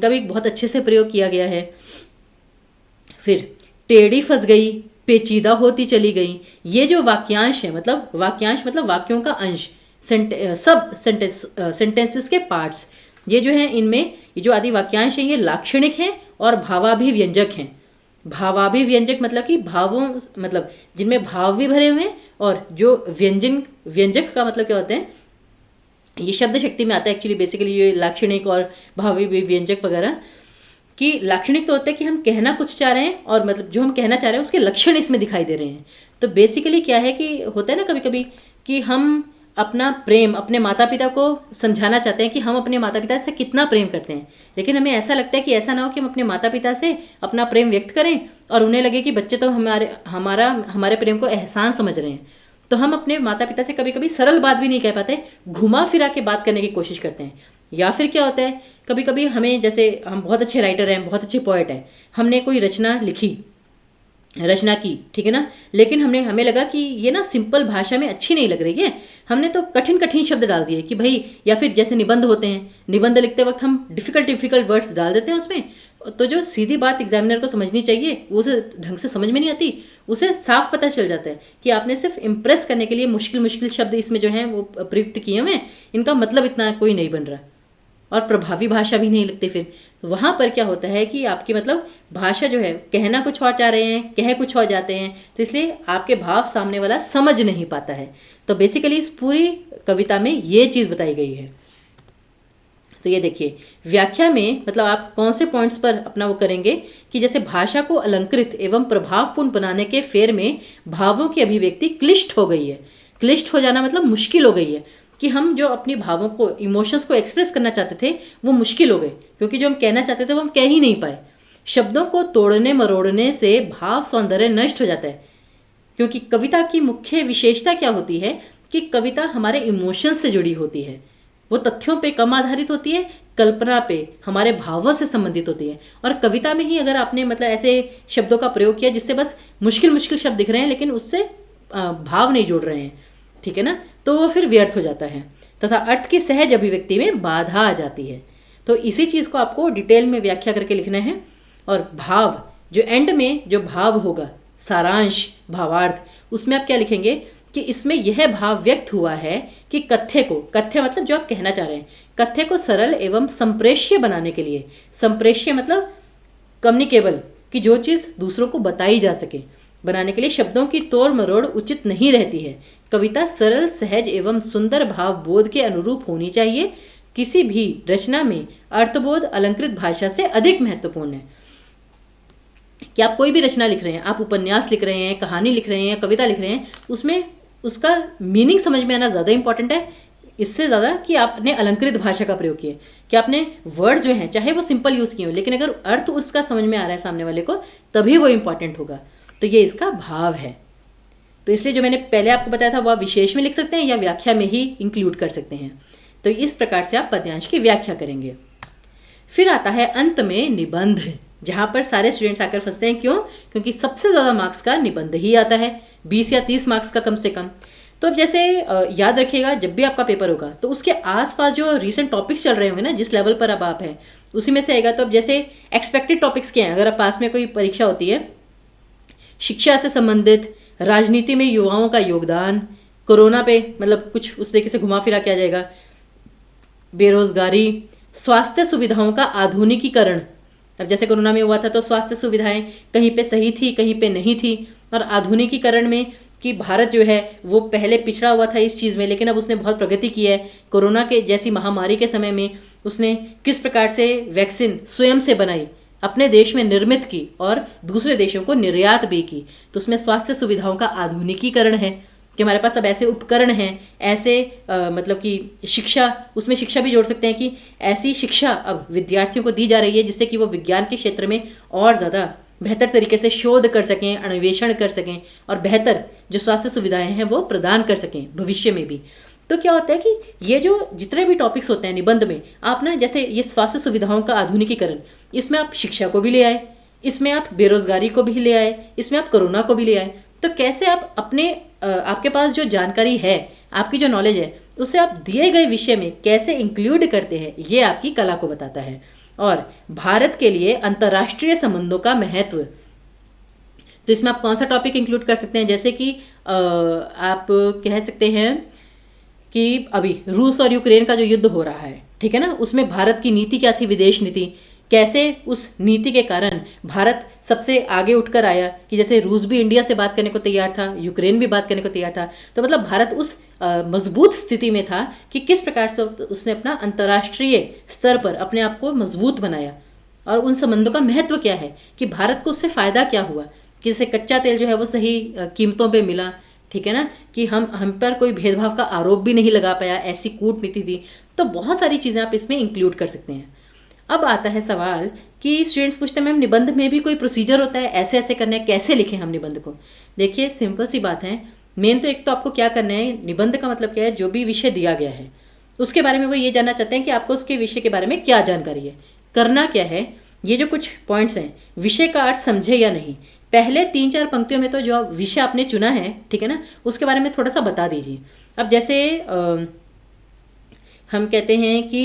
भी बहुत अच्छे से प्रयोग किया गया है। फिर टेढ़ी फंस गई, पेचीदा होती चली गई, ये जो वाक्यांश है, वाक्यांश मतलब वाक्यों का अंश, सब सेंटेंसेस के पार्ट्स, ये जो है इनमें ये जो आदि वाक्यांश हैं ये लाक्षणिक हैं और भावाभिव्यंजक हैं। भावाभिव्यंजक मतलब कि भावों, मतलब जिनमें भाव भी भरे हुए हैं, और जो व्यंजक का मतलब क्या होते हैं, ये शब्द शक्ति में आता है एक्चुअली। बेसिकली ये लाक्षणिक और भावाभिव्यंजक वगैरह कि लाक्षणिक तो होता है कि हम कहना कुछ चाह रहे हैं और मतलब जो हम कहना चाह रहे हैं उसके लक्षण इसमें दिखाई दे रहे हैं। तो बेसिकली क्या है कि होता है ना कभी कभी कि हम अपना प्रेम अपने माता पिता को समझाना चाहते हैं कि हम अपने माता पिता से कितना प्रेम करते हैं, लेकिन हमें ऐसा लगता है कि ऐसा ना हो कि हम अपने माता पिता से अपना प्रेम व्यक्त करें और उन्हें लगे कि बच्चे तो हमारे प्रेम को एहसान समझ रहे हैं। तो हम अपने माता पिता से कभी कभी सरल बात भी नहीं कह पाते, घुमा फिरा के बात करने की कोशिश करते हैं। या फिर क्या होता है, कभी कभी हमें, जैसे हम बहुत अच्छे राइटर हैं, बहुत अच्छे पोएट हैं, हमने कोई रचना की, ठीक है ना, लेकिन हमें लगा कि ये ना सिंपल भाषा में अच्छी नहीं लग रही है, हमने तो कठिन शब्द डाल दिए कि भाई, या फिर जैसे निबंध होते हैं, निबंध लिखते वक्त हम डिफ़िकल्ट वर्ड्स डाल देते हैं उसमें, तो जो सीधी बात एग्जामिनर को समझनी चाहिए वो उसे ढंग से समझ में नहीं आती, उसे साफ पता चल जाता है कि आपने सिर्फ इम्प्रेस करने के लिए मुश्किल शब्द इसमें जो हैं वो प्रयुक्त किए हुए हैं, इनका मतलब इतना कोई नहीं बन रहा और प्रभावी भाषा भी नहीं लगती। फिर वहाँ पर क्या होता है कि आपकी मतलब भाषा जो है, कहना कुछ और चाह रहे हैं, कह कुछ और जाते हैं, तो इसलिए आपके भाव सामने वाला समझ नहीं पाता है। तो बेसिकली इस पूरी कविता में ये चीज़ बताई गई है। तो ये देखिए, व्याख्या में मतलब आप कौन से पॉइंट्स पर अपना वो करेंगे कि जैसे भाषा को अलंकृत एवं प्रभावपूर्ण बनाने के फेर में भावों की अभिव्यक्ति क्लिष्ट हो गई है। क्लिष्ट हो जाना मतलब मुश्किल हो गई है कि हम जो अपनी भावों को, इमोशंस को एक्सप्रेस करना चाहते थे वो मुश्किल हो गए, क्योंकि जो हम कहना चाहते थे वो हम कह ही नहीं पाए। शब्दों को तोड़ने मरोड़ने से भाव सौंदर्य नष्ट हो जाता है, क्योंकि कविता की मुख्य विशेषता क्या होती है कि कविता हमारे इमोशंस से जुड़ी होती है, वो तथ्यों पे कम आधारित होती है, कल्पना पे, हमारे भावों से संबंधित होती है। और कविता में ही अगर आपने मतलब ऐसे शब्दों का प्रयोग किया जिससे बस मुश्किल शब्द दिख रहे हैं लेकिन उससे भाव नहीं जोड़ रहे हैं, ठीक है ना, तो वो फिर व्यर्थ हो जाता है तथा अर्थ की सहज अभिव्यक्ति में बाधा आ जाती है। तो इसी चीज़ को आपको डिटेल में व्याख्या करके लिखना है। और भाव, जो एंड में जो भाव होगा, सारांश, भावार्थ, उसमें आप क्या लिखेंगे कि इसमें यह भाव व्यक्त हुआ है कि कथ्य मतलब जो आप कहना चाह रहे हैं, कथ्य को सरल एवं संप्रेष्य बनाने के लिए, संप्रेष्य मतलब कम्युनिकेबल, कि जो चीज़ दूसरों को बताई जा सके, बनाने के लिए शब्दों की तोड़ मरोड़ उचित नहीं रहती है। कविता सरल, सहज एवं सुंदर भाव बोध के अनुरूप होनी चाहिए। किसी भी रचना में अर्थबोध अलंकृत भाषा से अधिक महत्वपूर्ण है। कि आप कोई भी रचना लिख रहे हैं, आप उपन्यास लिख रहे हैं, कहानी लिख रहे हैं, कविता लिख रहे हैं, उसमें उसका मीनिंग समझ में आना ज़्यादा इंपॉर्टेंट है, इससे ज़्यादा कि आपने अलंकृत भाषा का प्रयोग किया, कि आपने वर्ड जो हैं चाहे वो सिंपल यूज़ किए हो, लेकिन अगर अर्थ उसका समझ में आ रहा है सामने वाले को, तभी वो इंपॉर्टेंट होगा। तो ये इसका भाव है। तो इसलिए जो मैंने पहले आपको बताया था वो आप विशेष में लिख सकते हैं या व्याख्या में ही इंक्लूड कर सकते हैं। तो इस प्रकार से आप पद्यांश की व्याख्या करेंगे। फिर आता है अंत में निबंध, जहाँ पर सारे स्टूडेंट्स आकर फंसते हैं। क्यों? क्योंकि सबसे ज़्यादा मार्क्स का निबंध ही आता है, 20 या 30 मार्क्स का कम से कम। तो अब जैसे याद रखिएगा, जब भी आपका पेपर होगा तो उसके आसपास जो रीसेंट टॉपिक्स चल रहे होंगे ना, जिस लेवल पर अब आप हैं उसी में से आएगा। तो अब जैसे एक्सपेक्टेड टॉपिक्स क्या हैं, अगर आप पास में कोई परीक्षा होती है, शिक्षा से संबंधित, राजनीति में युवाओं का योगदान, कोरोना पे मतलब कुछ उस तरीके से घुमा फिरा किया जाएगा, बेरोजगारी, स्वास्थ्य सुविधाओं का आधुनिकीकरण। अब जैसे कोरोना में हुआ था तो स्वास्थ्य सुविधाएं कहीं पे सही थी, कहीं पे नहीं थी, और आधुनिकीकरण में कि भारत जो है वो पहले पिछड़ा हुआ था इस चीज़ में, लेकिन अब उसने बहुत प्रगति की है। कोरोना के जैसी महामारी के समय में उसने किस प्रकार से वैक्सीन स्वयं से बनाई, अपने देश में निर्मित की और दूसरे देशों को निर्यात भी की। तो उसमें स्वास्थ्य सुविधाओं का आधुनिकीकरण है कि हमारे पास अब ऐसे उपकरण हैं, ऐसे मतलब कि शिक्षा, उसमें शिक्षा भी जोड़ सकते हैं कि ऐसी शिक्षा अब विद्यार्थियों को दी जा रही है जिससे कि वो विज्ञान के क्षेत्र में और ज़्यादा बेहतर तरीके से शोध कर सकें, अन्वेषण कर सकें और बेहतर जो स्वास्थ्य सुविधाएं हैं वो प्रदान कर सकें भविष्य में भी। तो क्या होता है कि ये जो जितने भी टॉपिक्स होते हैं निबंध में, आप ना जैसे ये स्वास्थ्य सुविधाओं का आधुनिकीकरण, इसमें आप शिक्षा को भी ले आए, इसमें आप बेरोजगारी को भी ले आए, इसमें आप कोरोना को भी ले आए। तो कैसे आप अपने आपके पास जो जानकारी है, आपकी जो नॉलेज है, उसे आप दिए गए विषय में कैसे इंक्लूड करते हैं, ये आपकी कला को बताता है। और भारत के लिए अंतर्राष्ट्रीय संबंधों का महत्व, तो इसमें आप कौन सा टॉपिक इंक्लूड कर सकते हैं, जैसे कि आप कह सकते हैं कि अभी रूस और यूक्रेन का जो युद्ध हो रहा है, ठीक है ना, उसमें भारत की नीति क्या थी, विदेश नीति, कैसे उस नीति के कारण भारत सबसे आगे उठकर आया, कि जैसे रूस भी इंडिया से बात करने को तैयार था, यूक्रेन भी बात करने को तैयार था, तो मतलब भारत उस मजबूत स्थिति में था कि किस प्रकार से उसने अपना अंतर्राष्ट्रीय स्तर पर अपने आप को मजबूत बनाया, और उन संबंधों का महत्व क्या है, कि भारत को उससे फ़ायदा क्या हुआ, कि जैसे कच्चा तेल जो है वो सही कीमतों पे मिला, ठीक है ना, कि हम पर कोई भेदभाव का आरोप भी नहीं लगा पाया, ऐसी कूटनीति थी। तो बहुत सारी चीज़ें आप इसमें इंक्लूड कर सकते हैं। अब आता है सवाल कि स्टूडेंट्स पूछते हैं मैम निबंध में भी कोई प्रोसीजर होता है, ऐसे ऐसे करना है, कैसे लिखें हम निबंध को। देखिए सिंपल सी बात है, मेन तो एक तो आपको क्या करना है, निबंध का मतलब क्या है, जो भी विषय दिया गया है उसके बारे में वो ये जानना चाहते हैं कि आपको उसके विषय के बारे में क्या जानकारी है, करना क्या है। ये जो कुछ पॉइंट्स हैं, विषय का अर्थ समझे या नहीं, पहले 3-4 पंक्तियों में तो जो विषय आपने चुना है, ठीक है ना, उसके बारे में थोड़ा सा बता दीजिए। अब जैसे हम कहते हैं कि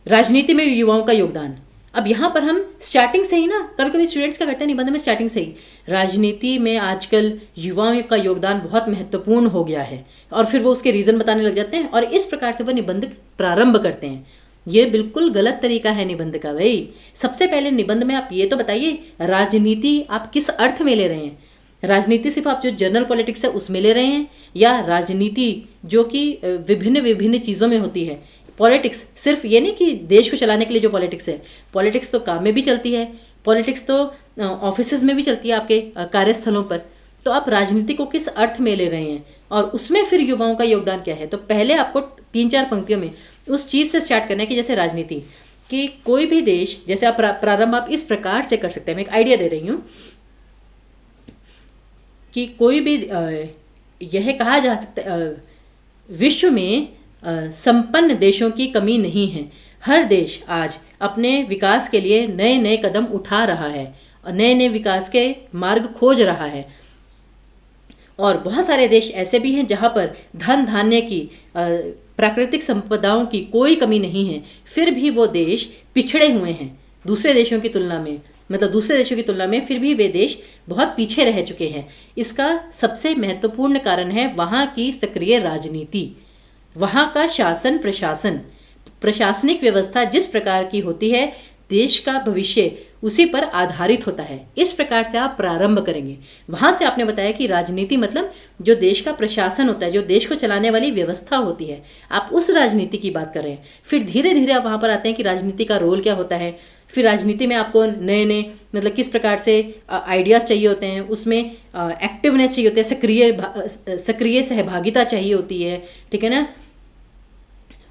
राजनीति में युवाओं का योगदान, अब यहाँ पर हम स्टार्टिंग से ही ना, कभी कभी स्टूडेंट्स क्या करते हैं निबंध में स्टार्टिंग से ही, राजनीति में आजकल युवाओं का योगदान बहुत महत्वपूर्ण हो गया है, और फिर वो उसके रीज़न बताने लग जाते हैं, और इस प्रकार से वो निबंध प्रारंभ करते हैं। ये बिल्कुल गलत तरीका है निबंध का भाई। सबसे पहले निबंध में आप ये तो बताइए राजनीति आप किस अर्थ में ले रहे हैं, राजनीति सिर्फ आप जो जनरल पॉलिटिक्स है उसमें ले रहे हैं, या राजनीति जो कि विभिन्न विभिन्न चीज़ों में होती है। पॉलिटिक्स सिर्फ ये नहीं कि देश को चलाने के लिए जो पॉलिटिक्स है, पॉलिटिक्स तो काम में भी चलती है, पॉलिटिक्स तो ऑफिसेज में भी चलती है, आपके कार्यस्थलों पर। तो आप राजनीति को किस अर्थ में ले रहे हैं, और उसमें फिर युवाओं का योगदान क्या है। तो पहले आपको 3-4 पंक्तियों में उस चीज़ से स्टार्ट करना है कि जैसे राजनीति, कि कोई भी देश, जैसे आप प्रारंभ आप इस प्रकार से कर सकते हैं, मैं एक आइडिया दे रही हूँ कि कोई भी यह कहा जा सकता है विश्व में संपन्न देशों की कमी नहीं है, हर देश आज अपने विकास के लिए नए नए कदम उठा रहा है और नए नए विकास के मार्ग खोज रहा है, और बहुत सारे देश ऐसे भी हैं जहाँ पर धन धान्य की प्राकृतिक संपदाओं की कोई कमी नहीं है, फिर भी वो देश पिछड़े हुए हैं दूसरे देशों की तुलना में, मतलब दूसरे देशों की तुलना में फिर भी वे देश बहुत पीछे रह चुके हैं। इसका सबसे महत्वपूर्ण कारण है वहाँ की सक्रिय राजनीति, वहाँ का शासन प्रशासन, प्रशासनिक व्यवस्था जिस प्रकार की होती है, देश का भविष्य उसी पर आधारित होता है। इस प्रकार से आप प्रारंभ करेंगे। वहाँ से आपने बताया कि राजनीति मतलब जो देश का प्रशासन होता है, जो देश को चलाने वाली व्यवस्था होती है, आप उस राजनीति की बात कर रहे हैं। फिर धीरे धीरे आप वहाँ पर आते हैं कि राजनीति का रोल क्या होता है, फिर राजनीति में आपको नए नए मतलब किस प्रकार से आइडियाज़ चाहिए होते हैं, उसमें एक्टिवनेस चाहिए होती है, सक्रिय सहभागिता चाहिए होती है, ठीक है ना,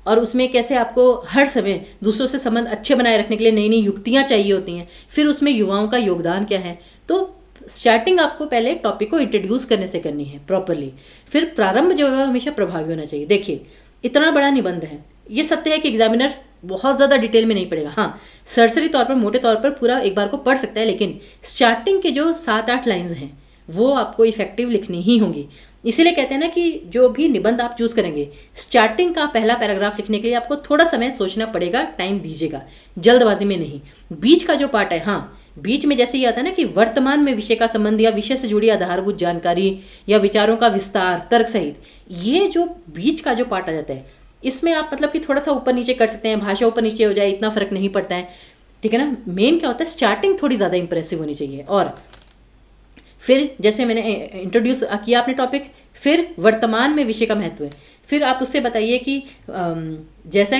और उसमें कैसे आपको हर समय दूसरों से संबंध अच्छे बनाए रखने के लिए नई नई युक्तियाँ चाहिए होती हैं, फिर उसमें युवाओं का योगदान क्या है। तो स्टार्टिंग आपको पहले टॉपिक को इंट्रोड्यूस करने से करनी है प्रॉपरली, फिर प्रारंभ जो है हमेशा प्रभावी होना चाहिए। देखिए इतना बड़ा निबंध है, ये सत्य है कि एग्जामिनर बहुत ज़्यादा डिटेल में नहीं पढ़ेगा, हाँ सरसरी तौर पर मोटे तौर पर पूरा एक बार को पढ़ सकता है, लेकिन स्टार्टिंग के जो 7-8 लाइन्स हैं वो आपको इफेक्टिव लिखनी ही होंगी। इसीलिए कहते हैं ना कि जो भी निबंध आप चूज़ करेंगे, स्टार्टिंग का पहला पैराग्राफ लिखने के लिए आपको थोड़ा समय सोचना पड़ेगा, टाइम दीजिएगा, जल्दबाजी में नहीं। बीच का जो पार्ट है, हाँ बीच में जैसे ये आता है ना कि वर्तमान में विषय का संबंध या विषय से जुड़ी आधारभूत जानकारी या विचारों का विस्तार तर्क सहित, ये जो बीच का जो पार्ट आ जाता है, इसमें आप मतलब कि थोड़ा सा ऊपर नीचे कर सकते हैं, भाषा ऊपर नीचे हो जाए इतना फ़र्क नहीं पड़ता है, ठीक है ना। मेन क्या होता है, स्टार्टिंग थोड़ी ज़्यादा इंप्रेसिव होनी चाहिए, और फिर जैसे मैंने इंट्रोड्यूस किया आपने टॉपिक, फिर वर्तमान में विषय का महत्व है, फिर आप उससे बताइए कि जैसा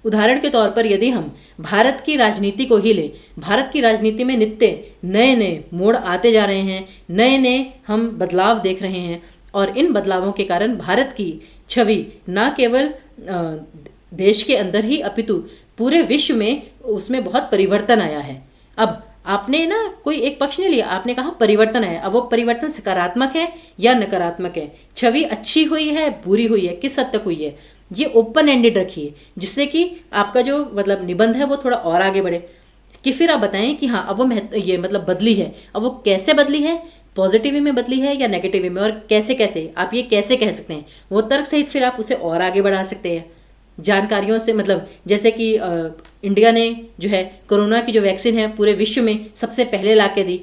उदाहरण के तौर पर यदि हम भारत की राजनीति को ही लें, भारत की राजनीति में नित्य नए नए मोड़ आते जा रहे हैं, नए नए हम बदलाव देख रहे हैं, और इन बदलावों के कारण भारत की छवि न केवल देश के अंदर ही अपितु पूरे विश्व में उसमें बहुत परिवर्तन आया है। अब आपने ना कोई एक पक्ष नहीं लिया, आपने कहा परिवर्तन है, अब वो परिवर्तन सकारात्मक है या नकारात्मक है, छवि अच्छी हुई है बुरी हुई है, किस हद तक हुई है, ये ओपन एंडेड रखिए, जिससे कि आपका जो मतलब निबंध है वो थोड़ा और आगे बढ़े, कि फिर आप बताएं कि हाँ अब वो ये मतलब बदली है, अब वो कैसे बदली है, पॉजिटिव वे में बदली है या नेगेटिव वे में, और कैसे कैसे आप ये कैसे कह सकते हैं, वो तर्क सहित फिर आप उसे और आगे बढ़ा सकते हैं जानकारियों से। मतलब जैसे कि इंडिया ने जो है कोरोना की जो वैक्सीन है पूरे विश्व में सबसे पहले ला के दी,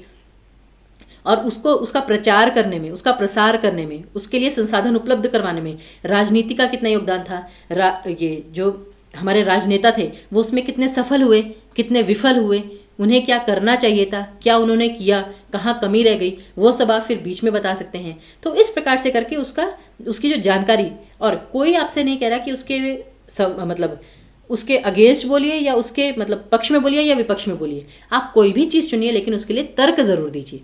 और उसको उसका प्रचार करने में, उसका प्रसार करने में, उसके लिए संसाधन उपलब्ध करवाने में राजनीति का कितना योगदान था। ये जो हमारे राजनेता थे वो उसमें कितने सफल हुए, कितने विफल हुए, उन्हें क्या करना चाहिए था, क्या उन्होंने किया, कहाँ कमी रह गई, वो सब आप फिर बीच में बता सकते हैं। तो इस प्रकार से करके उसकी जो जानकारी, और कोई आपसे नहीं कह रहा कि मतलब उसके अगेंस्ट बोलिए या उसके मतलब पक्ष में बोलिए या विपक्ष में बोलिए, आप कोई भी चीज़ चुनिए लेकिन उसके लिए तर्क ज़रूर दीजिए।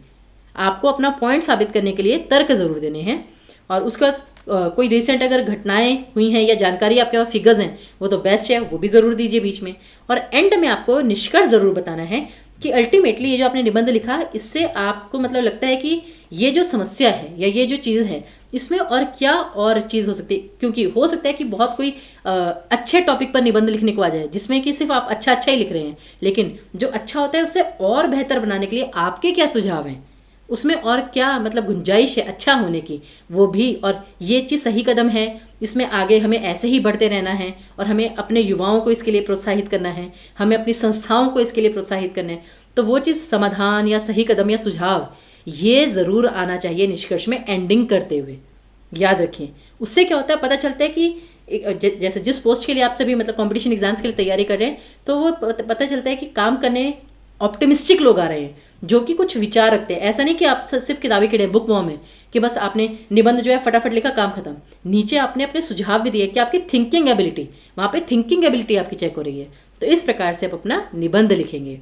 आपको अपना पॉइंट साबित करने के लिए तर्क ज़रूर देने हैं। और उसके बाद कोई रिसेंट अगर घटनाएं हुई हैं या जानकारी आपके पास फिगर्स हैं वो तो बेस्ट है, वो भी ज़रूर दीजिए बीच में। और एंड में आपको निष्कर्ष ज़रूर बताना है कि अल्टीमेटली ये जो आपने निबंध लिखा, इससे आपको मतलब लगता है कि ये जो समस्या है या ये जो चीज़ है इसमें और क्या और चीज़ हो सकती है। क्योंकि हो सकता है कि बहुत कोई अच्छे टॉपिक पर निबंध लिखने को आ जाए जिसमें कि सिर्फ आप अच्छा अच्छा ही लिख रहे हैं, लेकिन जो अच्छा होता है उसे और बेहतर बनाने के लिए आपके क्या सुझाव हैं, उसमें और क्या मतलब गुंजाइश है अच्छा होने की, वो भी। और ये चीज़ सही कदम है, इसमें आगे हमें ऐसे ही बढ़ते रहना है, और हमें अपने युवाओं को इसके लिए प्रोत्साहित करना है, हमें अपनी संस्थाओं को इसके लिए प्रोत्साहित करना है। तो वो चीज़ समाधान या सही कदम या सुझाव ये ज़रूर आना चाहिए निष्कर्ष में एंडिंग करते हुए। याद रखिए, उससे क्या होता है, पता चलता है कि जैसे जिस पोस्ट के लिए आप सभी मतलब कंपटीशन एग्जाम्स के लिए तैयारी कर रहे हैं, तो वो पता चलता है कि काम करने ऑप्टिमिस्टिक लोग आ रहे हैं जो कि कुछ विचार रखते हैं। ऐसा नहीं कि आप सिर्फ किताबी कीड़े बुक वॉर्म है कि बस आपने निबंध जो है फटाफट लिखा काम खत्म। नीचे आपने अपने सुझाव भी दिए कि आपकी थिंकिंग एबिलिटी, वहाँ पे थिंकिंग एबिलिटी आपकी चेक हो रही है। तो इस प्रकार से आप अपना निबंध लिखेंगे।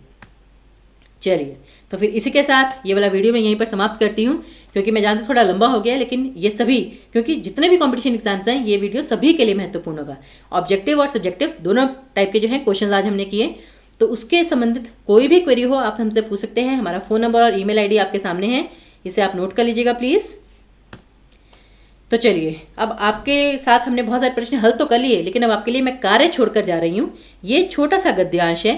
चलिए, तो फिर इसी के साथ ये वाला वीडियो मैं यहीं पर समाप्त करती हूँ, क्योंकि मैं जानती हूँ थोड़ा लंबा हो गया, लेकिन ये सभी, क्योंकि जितने भी कंपटीशन एग्जाम्स हैं ये वीडियो सभी के लिए महत्वपूर्ण होगा। ऑब्जेक्टिव और सब्जेक्टिव दोनों टाइप के जो हैं क्वेश्चन आज हमने किए। तो उसके संबंधित कोई भी क्वेरी हो आप हमसे पूछ सकते हैं। हमारा फ़ोन नंबर और ईमेल आईडी आपके सामने है, इसे आप नोट कर लीजिएगा प्लीज़। तो चलिए, अब आपके साथ हमने बहुत सारे प्रश्न हल तो कर लिए, लेकिन अब आपके लिए मैं कार्य छोड़कर जा रही हूँ। ये छोटा सा गद्यांश है,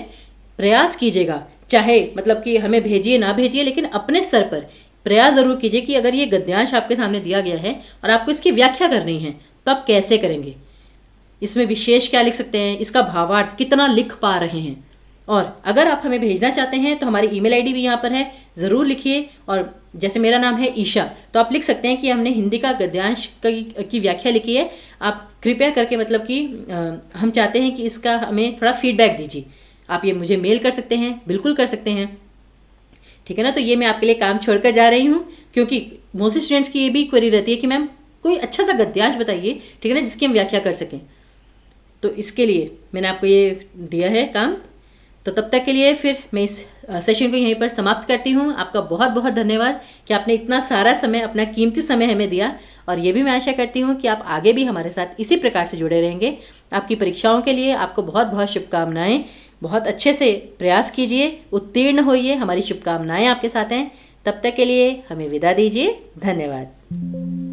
प्रयास कीजिएगा, चाहे मतलब कि हमें भेजिए ना भेजिए, लेकिन अपने स्तर पर प्रयास ज़रूर कीजिए कि अगर ये गद्यांश आपके सामने दिया गया है और आपको इसकी व्याख्या करनी है तो आप कैसे करेंगे, इसमें विशेष क्या लिख सकते हैं, इसका भावार्थ कितना लिख पा रहे हैं। और अगर आप हमें भेजना चाहते हैं तो हमारी ईमेल आईडी भी यहाँ पर है, ज़रूर लिखिए। और जैसे मेरा नाम है ईशा, तो आप लिख सकते हैं कि हमने हिंदी का गद्यांश की व्याख्या लिखी है, आप कृपया करके मतलब कि हम चाहते हैं कि इसका हमें थोड़ा फीडबैक दीजिए। आप ये मुझे मेल कर सकते हैं, बिल्कुल कर सकते हैं, ठीक है ना। तो ये मैं आपके लिए काम छोड़कर जा रही हूँ, क्योंकि मोस्ट स्टूडेंट्स की ये भी क्वेरी रहती है कि मैम कोई अच्छा सा गद्यांश बताइए, ठीक है ना, जिसकी हम व्याख्या कर सकें। तो इसके लिए मैंने आपको ये दिया है काम। तो तब तक के लिए फिर मैं इस सेशन को यहीं पर समाप्त करती हूँ। आपका बहुत बहुत धन्यवाद कि आपने इतना सारा समय, अपना कीमती समय हमें दिया। और ये भी मैं आशा करती हूँ कि आप आगे भी हमारे साथ इसी प्रकार से जुड़े रहेंगे। आपकी परीक्षाओं के लिए आपको बहुत बहुत शुभकामनाएं। बहुत अच्छे से प्रयास कीजिए, उत्तीर्ण होइए, हमारी शुभकामनाएं आपके साथ हैं। तब तक के लिए हमें विदा दीजिए। धन्यवाद।